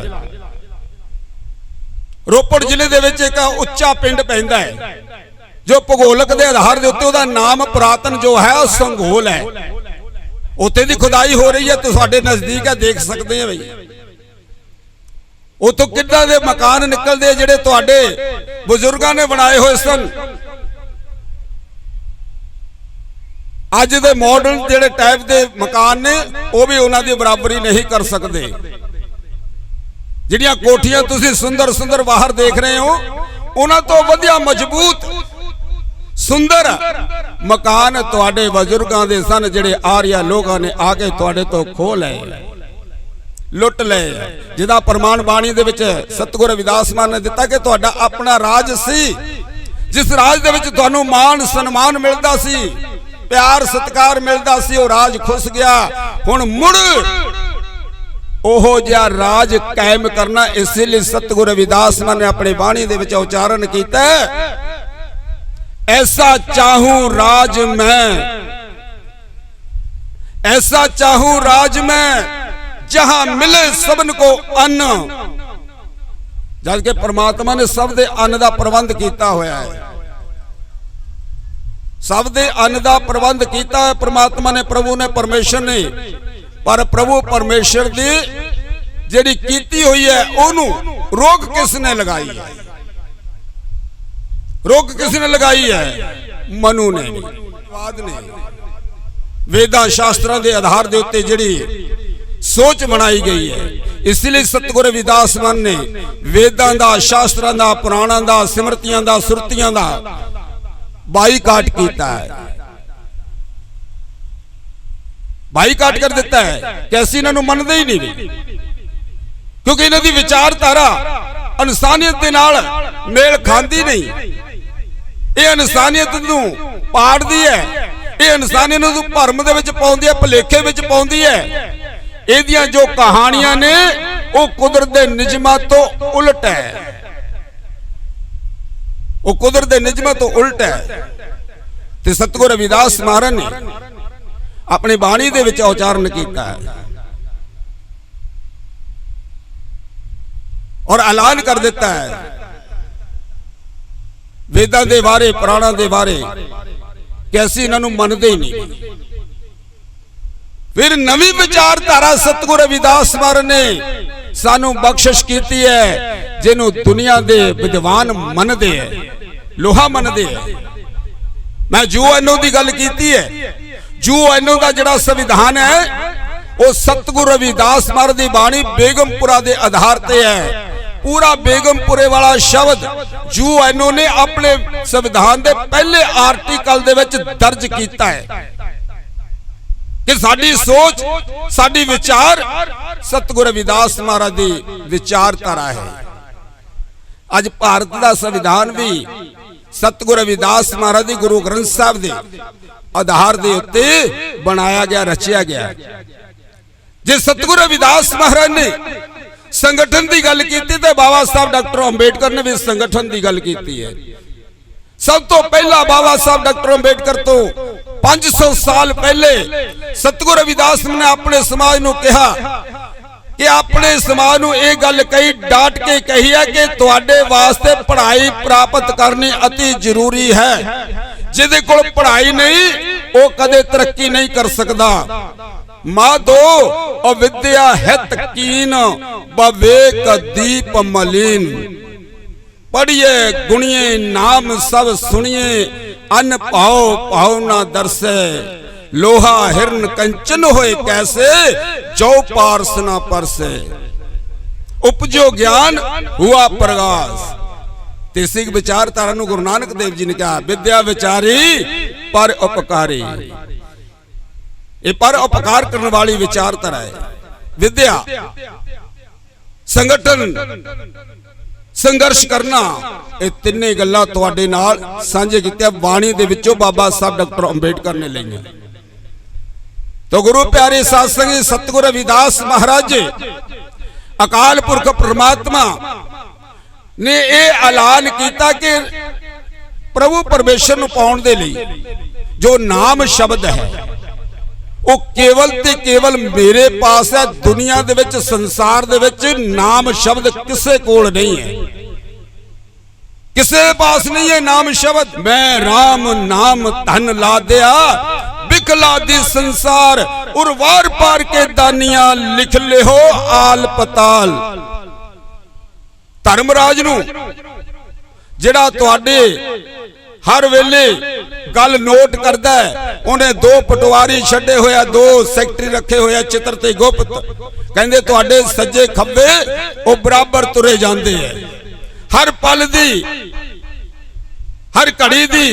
रोपड़ जिले दे विच एक उच्चा पिंड पैंदा है जो भूगोलक दे आधार दे उत्ते ओहदा नाम पुरातन जो है संघोल है। उत्थे दी खुदाई हो रही है, तुहाडे नजदीक है, देख सकते हैं भाई। उत्थों किद्दां दे मकान निकलदे जिहड़े तुहाडे बुजुर्गां ने बनाए हुए सन। अज दे मॉडर्न जिहड़े टाइप दे मकान ने वो भी उन्हां दी बराबरी नहीं कर सकते। जिहड़ियां कोठियां तुसीं सुंदर सुंदर बाहर देख रहे हो, उन्हां तो वधिया मजबूत सुंदर मकान तुहाडे बजुर्गां दे सन, जिहड़े आर्या लोगां ने आके तुहाडे तो खो लए, लुट लए। जिहदा प्रमाण बाणी दे विच सतगुर रविदास मान ने दिता कि तुहाडा अपना राज सी, जिस राज दे विच तुहानू मान सन्मान मिलदा सी, प्यार सत्कार मिलता सी, वो राज खुस गया। हुण मुड़ ओहो जिहा राज कायम करना, इसलिए सतगुर रविदास मान ने अपने बाणी दे विच उच्चारण कीता है, ऐसा चाहूं राज मैं, ऐसा चाहूं राज मैं जहां मिले सबन को अन्न। जबकि परमात्मा ने सब दे अन्न का प्रबंध किया होया है, सब दे अन्न का प्रबंध किया है परमात्मा ने, प्रभु ने, परमेश्वर ने। पर प्रभु परमेश्वर दी जिहड़ी कीती हुई है ओनू रोक किसने लगाई है? रोक किसने लगाई है? मनु ने, वाद ने। वेदां शास्त्रां दे आधार दे उत्ते जिहड़ी सोच बनाई गई है, इसलिए सतगुर रविदास मान ने वेदां दा, शास्त्रां दा, पुराणां दा, सिमरतियां दा, सुरतियां दा बाईकाट किया है, बाईकाट कर दिता है। कैसी इन्होंने मनते ही नहीं, क्योंकि इन्हों की विचारधारा इंसानियत के नाल मेल खाती नहीं। ये इंसानियत नूं पाड़दी है, ये इंसानियत नूं भरम दे विच पाउंदी है, भुलेखे विच पाउंदी है। इहदियां जो कहानियां ने वो कुदरत दे निजमां तो उलट है, वो कुदरत दे निजमां तो उल्ट है। ते सतगुर रविदास महाराज ने अपनी बाणी दे विच उच्चारण कीता है और ऐलान कर दिता है वेदां दे बारे, पुराणां दे बारे, कैसी इन्हां मनदे ही नहीं। फिर नवी विचारधारा सतगुर रविदास महाराज ने सानू बख्शिश कीती है, जिन्हों दुनिया दे विद्वान मनदे है, लोहा मनदे है। मैं यूएनओ की गल कीती है, यूएनओ का जिहड़ा संविधान है वो सतगुर रविदास महाराज की बाणी बेगमपुरा के आधार ते है। पूरा बेगमपुरे वाला शब्द यूएनओ ने अपने संविधान के पहले आर्टिकल दे विच दर्ज किया है कि साडी सोच, साडी विचार सतगुर रविदास महाराज की विचारधारा है। अज भारत का संविधान भी सतगुर रविदास महाराज जी गुरु ग्रंथ साहब के आधार के उत्ते बनाया गया, रचिया गया। जे सतगुर रविदास महाराज ने संगठन की गल की तो बाबा साहब डॉक्टर अंबेडकर ने भी संगठन की गल की है। सब तो पहला बाबा साहब डॉक्टर अंबेडकर तो 500 साल पहले सतगुर रविदास ने अपने समाज को कहा कि अपने समाज को यह गल कही, डांट के कही है कि तुहाडे वास्ते पढ़ाई प्राप्त करनी अति जरूरी है। जिहदे कोल पढ़ाई नहीं वो कदे तरक्की नहीं कर सकता। माधो अविद्या हित कीन बवेक दीप मलीन। पढ़िए गुणिए नाम सब सुनिए अन पाओ पाओ ना दरसे। लोहा हिरन कंचन होए कैसे जो पारस ना परसे। उपजो ज्ञान हुआ प्रकाश। तीसरी विचारधारा नूं गुरु नानक देव जी ने कहा विद्या विचारी पर उपकारी। ये पर उपकार करने वाली विचारधारा है। विद्या संगठन संघर्ष करना ये तिन्ने गल्लां तुहाडे नाल सांझे कीतियां बाणी दे विचों बाबा साहब डॉक्टर अंबेडकर ने लईआं। तो गुरु प्यारे साध संगत सतगुरु रविदास महाराज अकाल पुरख परमात्मा ने यह ऐलान किया कि प्रभु परमेश्वर नूं पाउण दे लई जो नाम शब्द है वो केवल ते केवल मेरे पास है। दुनिया दे विच संसार दे विच नाम शब्द किसे कोल नहीं है, किसे पास नहीं है नाम शब्द। मैं राम नाम धन ला दिया बिखला दी संसार और वार पार के दानिया लिख ले हो आल पताल। धर्मराज नूं जिहड़ा तुहाडे हर वेले गल नोट करदा है, उन्हें दो पटवारी छड्डे होया, दो सैकटरी रखे होया चित्र ते गुप्त। कहंदे तुहाडे सज्जे खब्बे वो बराबर तुरे जांदे है। हर पल दी हर घड़ी दी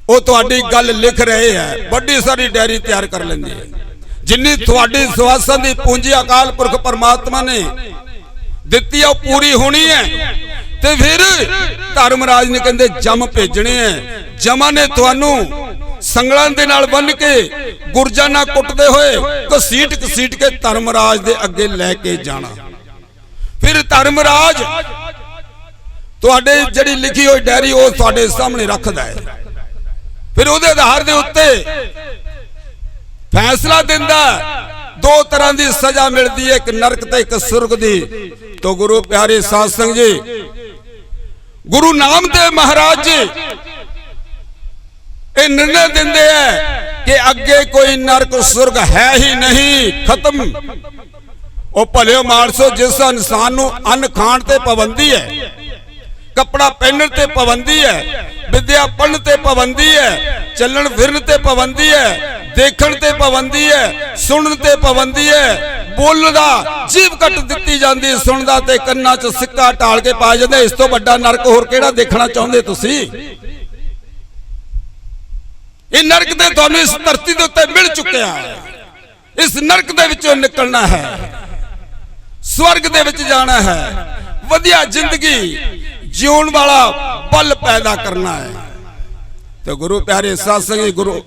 वो तुहाडी गल लिख रहे हैं। बड़ी सारी डायरी तैयार कर लेंदे है। जिन्नी तुहाडी सवासां दी पूंजी अकाल पुरख परमात्मा ने दित्ती है पूरी होनी है। ते फिर धर्मराज ने कहंदे जम भेजने हैं। जमा ने तुहानू संगलां दे नाल बन के गुरजां नाल कुटदे होए घसीट घसीट के धर्मराज दे अगे लेके जाना। फिर धर्मराज तुहाडे जिहड़ी लिखी हुई डायरी वो तुहाडे सामने रखदा है। फिर उहदे आधार दे उत्ते फैसला दिंदा। दो तरह की सजा मिलती है, एक नरक ते एक सुरग दी। तो गुरु प्यारे साध संगत जी गुरु नामदेव महाराज जी ये निर्णय देंदे हैं कि अगे कोई नरक सुरग है ही नहीं, खत्म। ओ भले मानसो जिस इंसान नूं अन्न खाण ते पाबंदी है, कपड़ा पहनने ते पाबंदी है, विद्या पढ़ने ते पाबंदी है, चलन फिरन ते पाबंदी है, देखण ते पाबंदी है, सुनन ते पाबंदी है, बोलदा जीव कट दित्ती जांदी, सुनदा ते कन्नां च सिक्का ढाल के पा जांदे। इस तो बड़ा नरक होर किहड़ा देखना चाहुंदे तुसीं? इह नरक ते तुहानूं इस धरती दे उत्ते मिल चुकिया है। इस नरक दे विचों निकलना है, स्वर्ग दे विच जाना है, वधिया जिंदगी जीवन वाला बल पैदा करना है। तो गुरु प्यारे साध संगत गुरु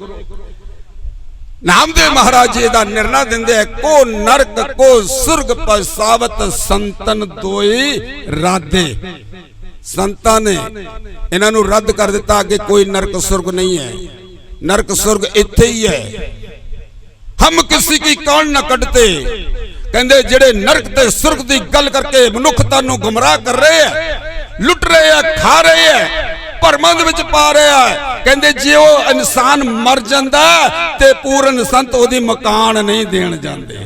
नामदेव महाराज जी दा निर्णय दिंदे है को नरक को सुर्ग पसावत संतन दोई राधे। संतां ने इन्हां नूं रद्द कर दिता कि कोई नरक सुर्ग नहीं है, नरक सुर्ग इत्थे ही है। हम किसी की कान न कटते। कहंदे जिहड़े नरक ते सुर्ग दी गल करके मनुखता नूं गुमराह कर रहे हैं, लुट रहे हैं, खा रहे हैं, भरमां दे विच पा रहे हैं। कहंदे जे वो इंसान मर जांदा ते पूर्ण संत ओदी मकान नहीं देण जांदे,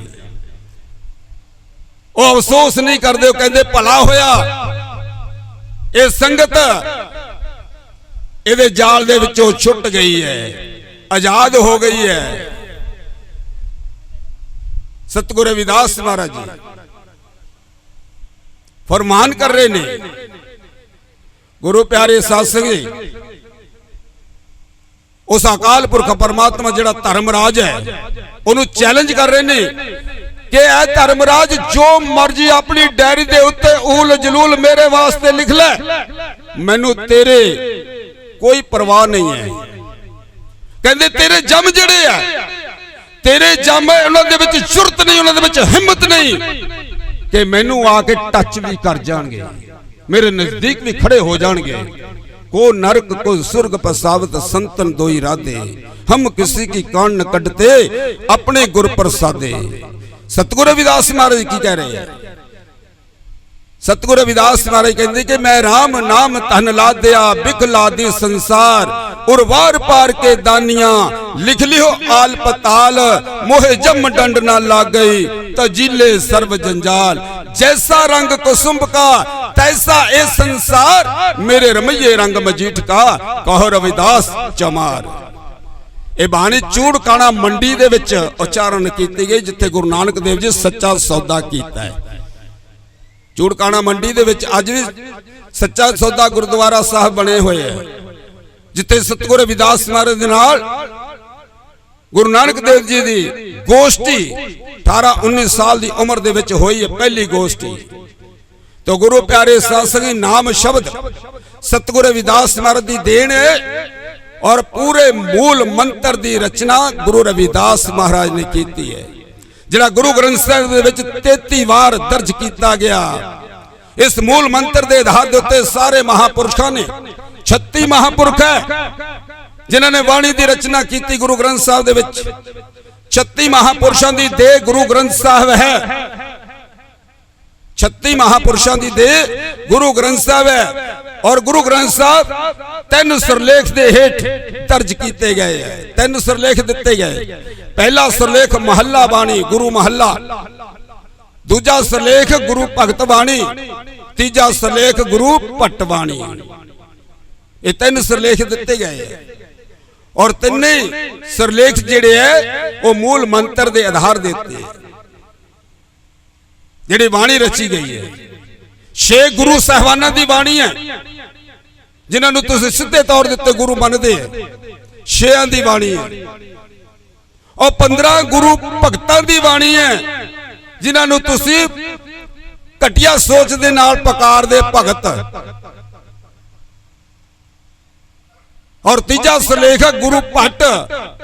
वो अफसोस नहीं करदे। कहंदे भला होया ये संगत इहदे जाल दे विचों छुट गई है, आजाद हो गई है। सतगुरु रविदास महाराज जी फरमान कर रहे ने। गुरु प्यारे साध संगत उस अकाल पुरख परमात्मा जिहड़ा धर्मराज है उन्होंने चैलेंज कर रहे ने कि ऐ धर्मराज जो मर्जी अपनी डायरी दे उत्ते ऊल जलूल मेरे वास्ते लिख ले, मैनू तेरे कोई परवाह नहीं है। कहंदे तेरे जम जिहड़े आ, तेरे जम उन्हां दे विच जुरत नहीं, उन्हां दे विच हिम्मत नहीं कि मैनू आके टच भी कर जाणगे, मेरे नजदीक भी खड़े हो जाएंगे। को नरक को सुर्ग पसावत संतन दोई राधे। हम किसी की कान न कटते अपने गुर प्रसादे। सतगुरु रविदास महाराज की कह रहे हैं सतगुरु रविदास महाराज कहते कि मैं राम नाम धन ला दिया बिखला दी संसार और वार पार के दानिया लिख लियो आल पताल मोहे जम डंड ना लाग गई तजीले सर्व जंजाल जैसा रंग कुसुम का तैसा ए संसार मेरे रमैये रंग मजीठ का कहो रविदास चमार। ਇਹ ਬਾਣੀ ਚੂੜਕਾਣਾ ਮੰਡੀ ਦੇ ਵਿੱਚ ਉਚਾਰਨ ਕੀਤੀ ਗਈ ਜਿੱਥੇ ਗੁਰੂ ਨਾਨਕ ਦੇਵ ਜੀ ਸੱਚਾ ਸੌਦਾ ਕੀਤਾ ਹੈ। ਚੂੜਕਾਣਾ ਮੰਡੀ ਦੇ ਵਿੱਚ ਅੱਜ ਵੀ ਸੱਚਾ ਸੌਦਾ ਗੁਰਦੁਆਰਾ ਸਾਹਿਬ ਬਣੇ ਹੋਏ ਹੈ ਜਿੱਥੇ ਸਤਿਗੁਰੂ ਰਵਿਦਾਸ ਮਹਾਰਾਜ ਦੇ ਨਾਲ ਗੁਰੂ ਨਾਨਕ ਦੇਵ ਜੀ ਦੀ ਗੋਸ਼ਟੀ 18-19 ਸਾਲ ਦੀ ਉਮਰ ਦੇ ਵਿੱਚ ਹੋਈ ਹੈ ਪਹਿਲੀ ਗੋਸ਼ਟੀ। तो गुरु प्यारे साध संगी नाम शब्द सतगुरु रविदास महाराज दी देन है और पूरे मूल मंत्र दी रचना गुरु रविदास महाराज ने की है जिहड़ा गुरु ग्रंथ साहिब दे विच 33 बार दर्ज किया गया। इस मूल मंत्र के आधार के उत्ते सारे महापुरुषों ने 36 महापुरुष है जिन्होंने वाणी की रचना की गुरु ग्रंथ साहिब दे विच 36 महापुरुषों की देह गुरु ग्रंथ साहिब है। 36 महापुरुषों की देह गुरु ग्रंथ साहिब है और गुरु ग्रंथ साहिब 3 सिरलेख के हेठ दर्ज किए गए हैं। 3 सिरलेख दिते गए। पहला सिरलेख महला बाणी गुरु महला, दूजा सिरलेख गुरु भगत बाणी, तीजा सिरलेख गुरु भट्ट बाणी। ये 3 सिरलेख दिते गए हैं और तिने सिरलेख जिहड़े है वो मूल मंत्र के आधार देते हैं जिहड़ी बाणी रची गई है। 6 गुरु साहबाना की बाणी है जिन्होंने तुसीं सीधे तौर पर गुरु मानते हैं। 6 की बाणी है और 15 गुरु भगतां की बाणी है जिन्होंने तुसीं घटिया सोच दे नाल पकार दे भगत। और तीजा सिरलेख है गुरु भट्ट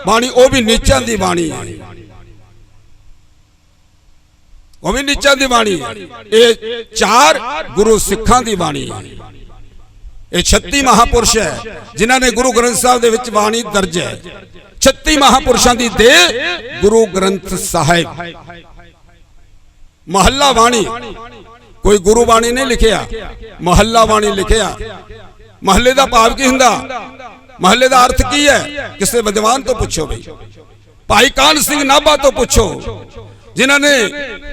बाणी, वह भी नीचां की बाणी है, वह भी नीचा की बाणी। ये 4 गुरु सिखां की बाणी है। ये 36 महापुरुष है जिन्होंने गुरु ग्रंथ साहिब दे विच बाणी दर्ज है। 36 महापुरुषों की देह गुरु ग्रंथ साहिब। महला बाणी कोई गुरु बाणी नहीं लिखिया, महला बाणी लिखिया। महले का भाव की हुंदा, महले का अर्थ की है किसी विद्वान तो पूछो भाई। भाई कान सिंह नाभा तो पूछो जिन्होंने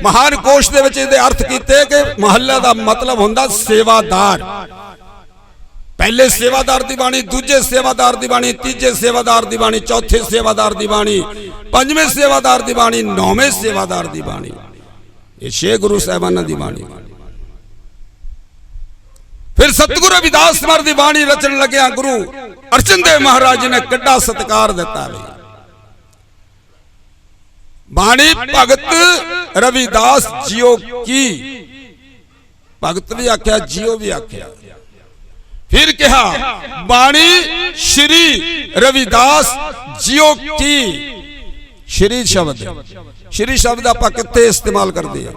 महान कोश दे विच इहदे अर्थ कीते कि महला का मतलब हुंदा सेवादार। पहले सेवादार दी बाणी, दूजे सेवादार दी बाणी, तीजे सेवादार दी बाणी, चौथे सेवादार दी बाणी, पंजवें सेवादार दी बाणी, 9वें सेवादार दी बाणी। ये 6 गुरु साहिबाना दी बाणी। फिर सतगुरु रविदास महाराज दी बाणी रचन लग्या गुरु अर्जन देव महाराज जी ने किड्डा सत्कार दिता। बाणी भगत रविदास जियो की, भगत भी आख्या जियो भी आख्या। फिर कहा बाणी श्री रविदास जियो की। श्री शब्द, श्री शब्द आप कित्थे इस्तेमाल करते हैं?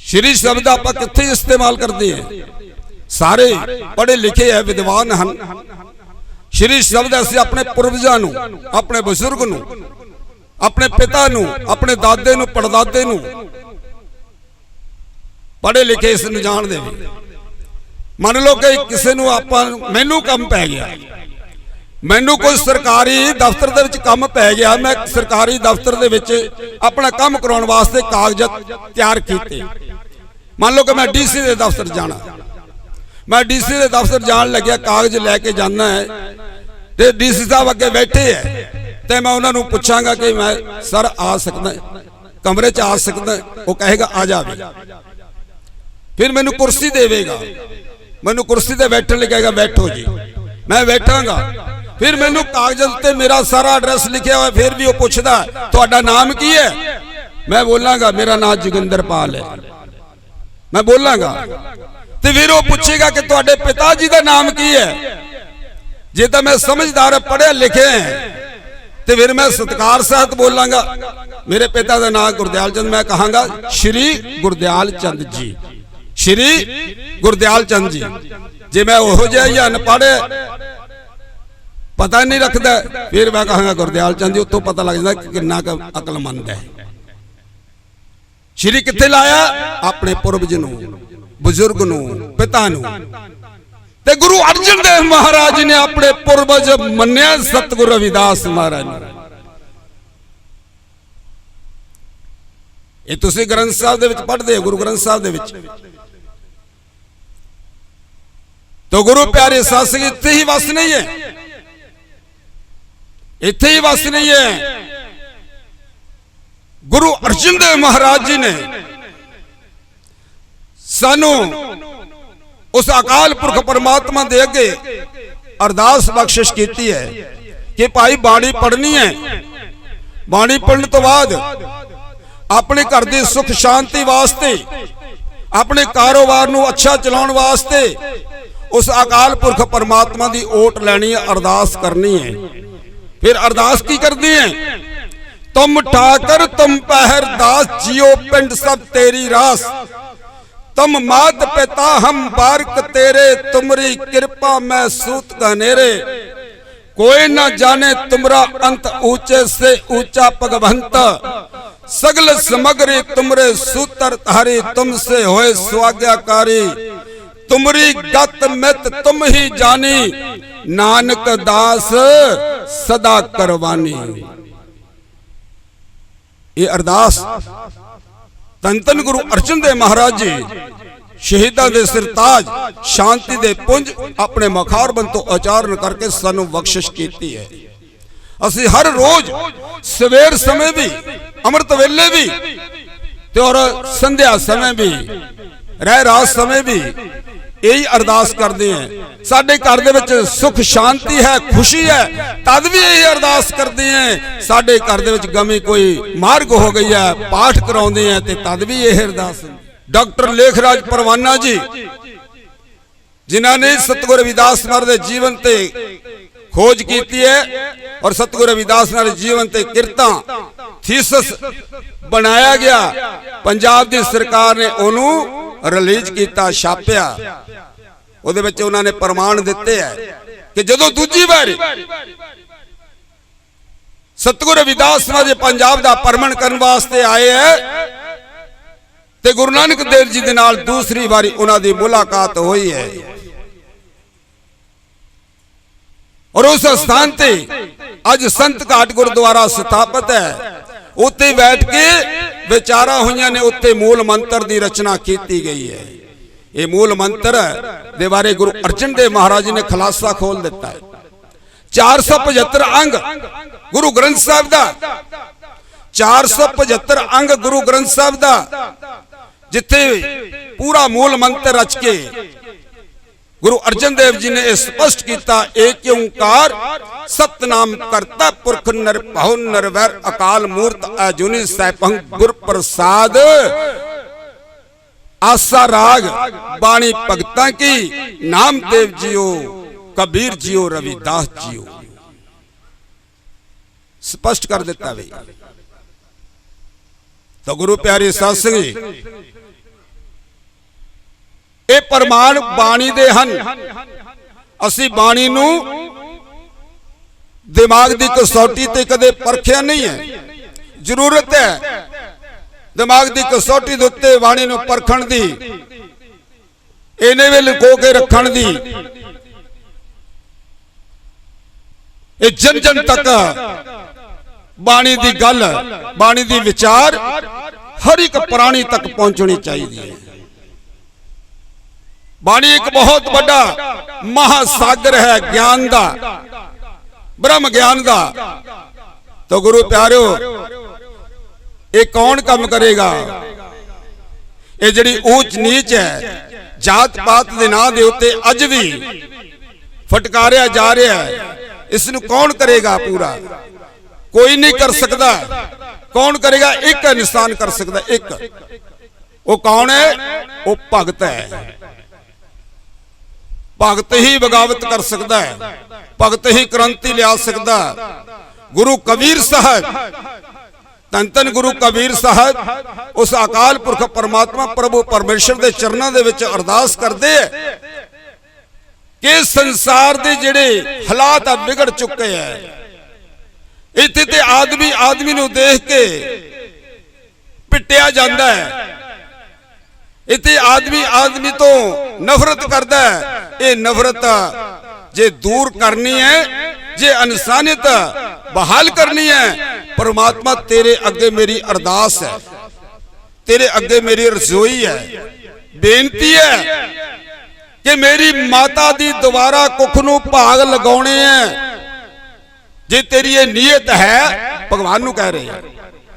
श्री शब्द आप कित्थे इस्तेमाल करते हैं? सारे पढ़े लिखे है विद्वान हैं। श्री शब्द असीं अपने पूर्वजां नूं, अपने बुजुर्ग नूं, अपने पिता नूं, अपने दादे नूं, पड़दादे नूं पढ़े लिखे इस नूं जाण दे। मान लो कि किसी नूं आपां मैनूं काम पै गया, मैनूं कोई सरकारी दफ्तर दे विच काम पै गया, मैं सरकारी दफ्तर दे विच अपना काम कराउण वास्ते कागजात तैयार कीते। मान लो कि मैं डीसी दे दफ्तर जाना, मैं डीसी दे दफ्तर जान लग्या, कागज लैके जाना है ते डीसी साहब अगे बैठे है ते मैं उन्होंने पूछांगा कि मैं सर आ सकदा, कमरे च आ सकदा? वो कहेगा आ जावे। फिर मैनू कुर्सी देवेगा, मैनू कुर्सी ते बैठन लगेगा, बैठो जी, मैं बैठांगा। फिर मैनू कागजात ते मेरा सारा एड्रैस लिखा हुआ, फिर भी वो पूछदा तुहाडा नाम की है? मैं बोलांगा मेरा नाम जोगिंदरपाल है, मैं बोलांगा। तो फिर वो पूछेगा कि तुहाडे पिताजी का नाम की है? जे तो मैं समझदार पढ़े लिखे हैं तो फिर मैं सत्कार सहित बोलांगा मेरे पिता का नाम गुरदयाल चंद, मैं कहांगा श्री गुरदयाल चंद जी, श्री गुरदयाल चंद जी। जे मैं ओहो जिहा या अनपढ़ पता नहीं रखता फिर मैं कहांगा गुरदयाल चंद जी। उत्तों पता लग जाता कितना अकलमंद है। श्री किथे लाया? अपने पूर्वज नूं, बुजुर्ग नूं, पिता नूं। ते गुरु अर्जन देव महाराज ने अपने पूर्वज मन्निया सतगुरु रविदास महाराज ने। ये तुसी ग्रंथ साहब दे विच पढ़दे हो, गुरु ग्रंथ साहब दे विच। तो गुरु प्यारे साध संगत इत्थे ही वस नहीं है, इत्थे ही वस नहीं है। गुरु अर्जन देव महाराज जी ने सानू उस अकाल पुरख परमात्मा दे अगे अरदास बख्शिश कीती है कि भाई बाणी पढ़नी है। बाणी पढ़ने तो बाद अपने घर की सुख शांति वास्ते, अपने कारोबार नू अच्छा चलाउण वास्ते उस अकाल पुरख परमात्मा की ओट लैनी है, अरदास करनी है। फिर अरदास की करनी है? तुम ठाकर तुम पहर दास, जियो पिंड सब तेरी रास। तुम मात पिता हम बारक तेरे, तुमरी कृपा में सूत घनेरे। कोई न जाने तुमरा अंत, ऊंचे से ऊंचा भगवंत। सगल समग्री तुमरे सूत्र धारी, तुमसे होए स्वाज्ञाकारी। तुमरी गत मित तुम ही जानी, नानक दास सदा करवानी। ये अरदास धन धन गुरु अर्जन देव महाराज जी शहीदां दे सिरताज शांति दे पुंज अपने मखारबंद तो उचारण करके सानू बख्शिश कीती है। असी हर रोज सवेर समय भी, अमृत वेले भी ते और संध्या समय भी, रह रात समय भी यही अरदास करते हैं। साडे घर दे विच सुख शांति है, खुशी है, तद भी यही अरदास करते हैं। साडे घर दे विच गमी कोई मार्ग हो गई है, पाठ कराउंदे हैं ते तद भी यही अरदास। डॉक्टर लेखराज परवाना जी जिन्होंने सतगुरु रविदास महाराज के जीवन ते खोज की है और सतगुरु रविदास महाराज जीवन ते किरतां थीसिस बनाया गया। पंजाब की सरकार ने उन्होंने रिलीज किया, छापिया। उहदे विच उन्होंने प्रमाण दिते है कि जदों दूजी बार सतगुरु रविदास महाराज पंजाब का भ्रमण करने वास्ते आए है ते गुरु नानक देव जी दे नाल दूसरी बारी उन्हां दी मुलाकात हुई है। और उस स्थान ते अज संत घाट गुरुद्वारा स्थापित है। उत्ते बैठ के विचारा हुई ने, उत्ते मूल मंत्र की रचना की गई है। ये मूल मंत्र दे बारे गुरु अर्जन देव महाराज ने खुलासा खोल दिता है। 475 अंग गुरु ग्रंथ साहिब दा, 475 अंग गुरु ग्रंथ साहिब दा, जिथे पूरा मूल मंत्र रच के गुरु अर्जन देव जी ने स्पष्ट किया, एक ओंकार सतनाम करता पुरख निरभउ निरवैर अकाल मूर्त अजूनी सैभं गुर प्रसाद। आसा राग बाणी भगतां की, नाम देव जियो कबीर जियो रविदास जियो। स्पष्ट कर देता भाई। तो गुरु प्यारे साध संगत ये प्रमाण बाणी दे हन। असी बाणी नू दिमाग की कसौटी ते कदे परखिया नहीं है। जरूरत है दिमाग की कसौटी दे उत्ते बाणी नू परखण दी, इन्हें वे लुको के रखण दी। ये जन जन तक बाणी दी गल, बाणी दी विचार हर एक प्राणी तक पहुंचनी चाहिए। बाणी एक बहुत बड़ा महासागर है ज्ञान दा, ब्रह्म ज्ञान दा। तो गुरु प्यारो ये कौन काम करेगा? ये जड़ी ऊंच नीच है, जात पात दे नां दे उत्ते अज भी फटकारिया जा रहा है, इसनू कौन करेगा पूरा? कोई नहीं कर सकता। कौन करेगा? एक इंसान कर सकता। एक वो कौन है? वो भगत है। भगत ही बगावत कर सकता है, भगत ही क्रांति लिया सकता। गुरु कबीर साहब, धन धन गुरु कबीर साहब उस अकाल पुरख परमात्मा प्रभु परमेश्वर के चरणों के विच अरदास करते हैं कि संसार के जिहड़े हालात बिगड़ चुके हैं, इत्थे ते आदमी आदमी नूं देख के पिटिया जाता है। इत्थे आदमी आदमी तो नफरत करता है। ये नफरत जे दूर करनी है, जे इंसानियत बहाल करनी है, परमात्मा तेरे अगे मेरी अरदास है, तेरे अगे मेरी रसोई है, बेनती है कि मेरी माता दी दोबारा कुख नूं भाग लगाने हैं। जे तेरी ये नीयत है, भगवान नूं कह रहे हैं,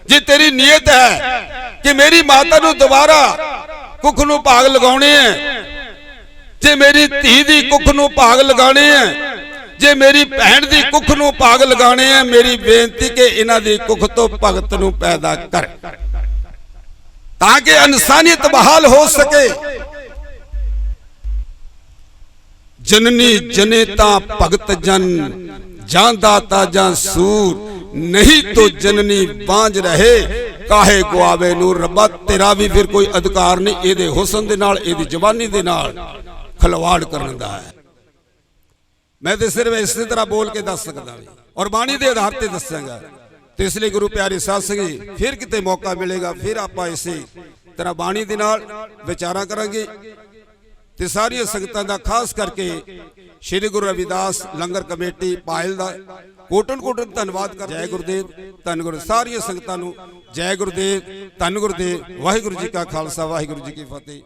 जे तेरी नीयत है कि मेरी माता नूं दोबारा कुख नूं भाग लगाने हैं, जे मेरी धी दी कुख नूं भाग लगाने हैं, जे मेरी भैन दी कुख नूं भाग लगाने हैं, मेरी बेनती कि इन्हां दी कुख तो भगत नूं पैदा कर, ताकि इंसानियत बहाल हो सके। जननी जनेता भगत जन, जानदाता जां सूर, नहीं तो जननी बांझ रहे, काहे गुआवे नूर। रब्बा तेरा भी फिर कोई अधिकार नहीं इहदे हुसन दे नाल, इहदी जवानी दे नाल खिलवाड़ करन दा है। मैं तो सिर्फ इसी तरह बोल के दस सकदा और बाणी के आधार पर दसांगा। तो इसलिए गुरु प्यारे साध संगत जी, फिर किते मौका मिलेगा, फिर आपां इसी तरह बाणी दे नाल विचारा करांगे। ते सारियां संगतां दा खास करके श्री गुरु रविदास लंगर कमेटी पायल दा कोटन कोटन धन्नवाद कर। जय गुरुदेव, धन गुरु। सारियां संगतां नूं जय गुरुदेव, धन गुरुदेव। वाहिगुरू जी का खालसा, वाहिगुरू जी की फतेह।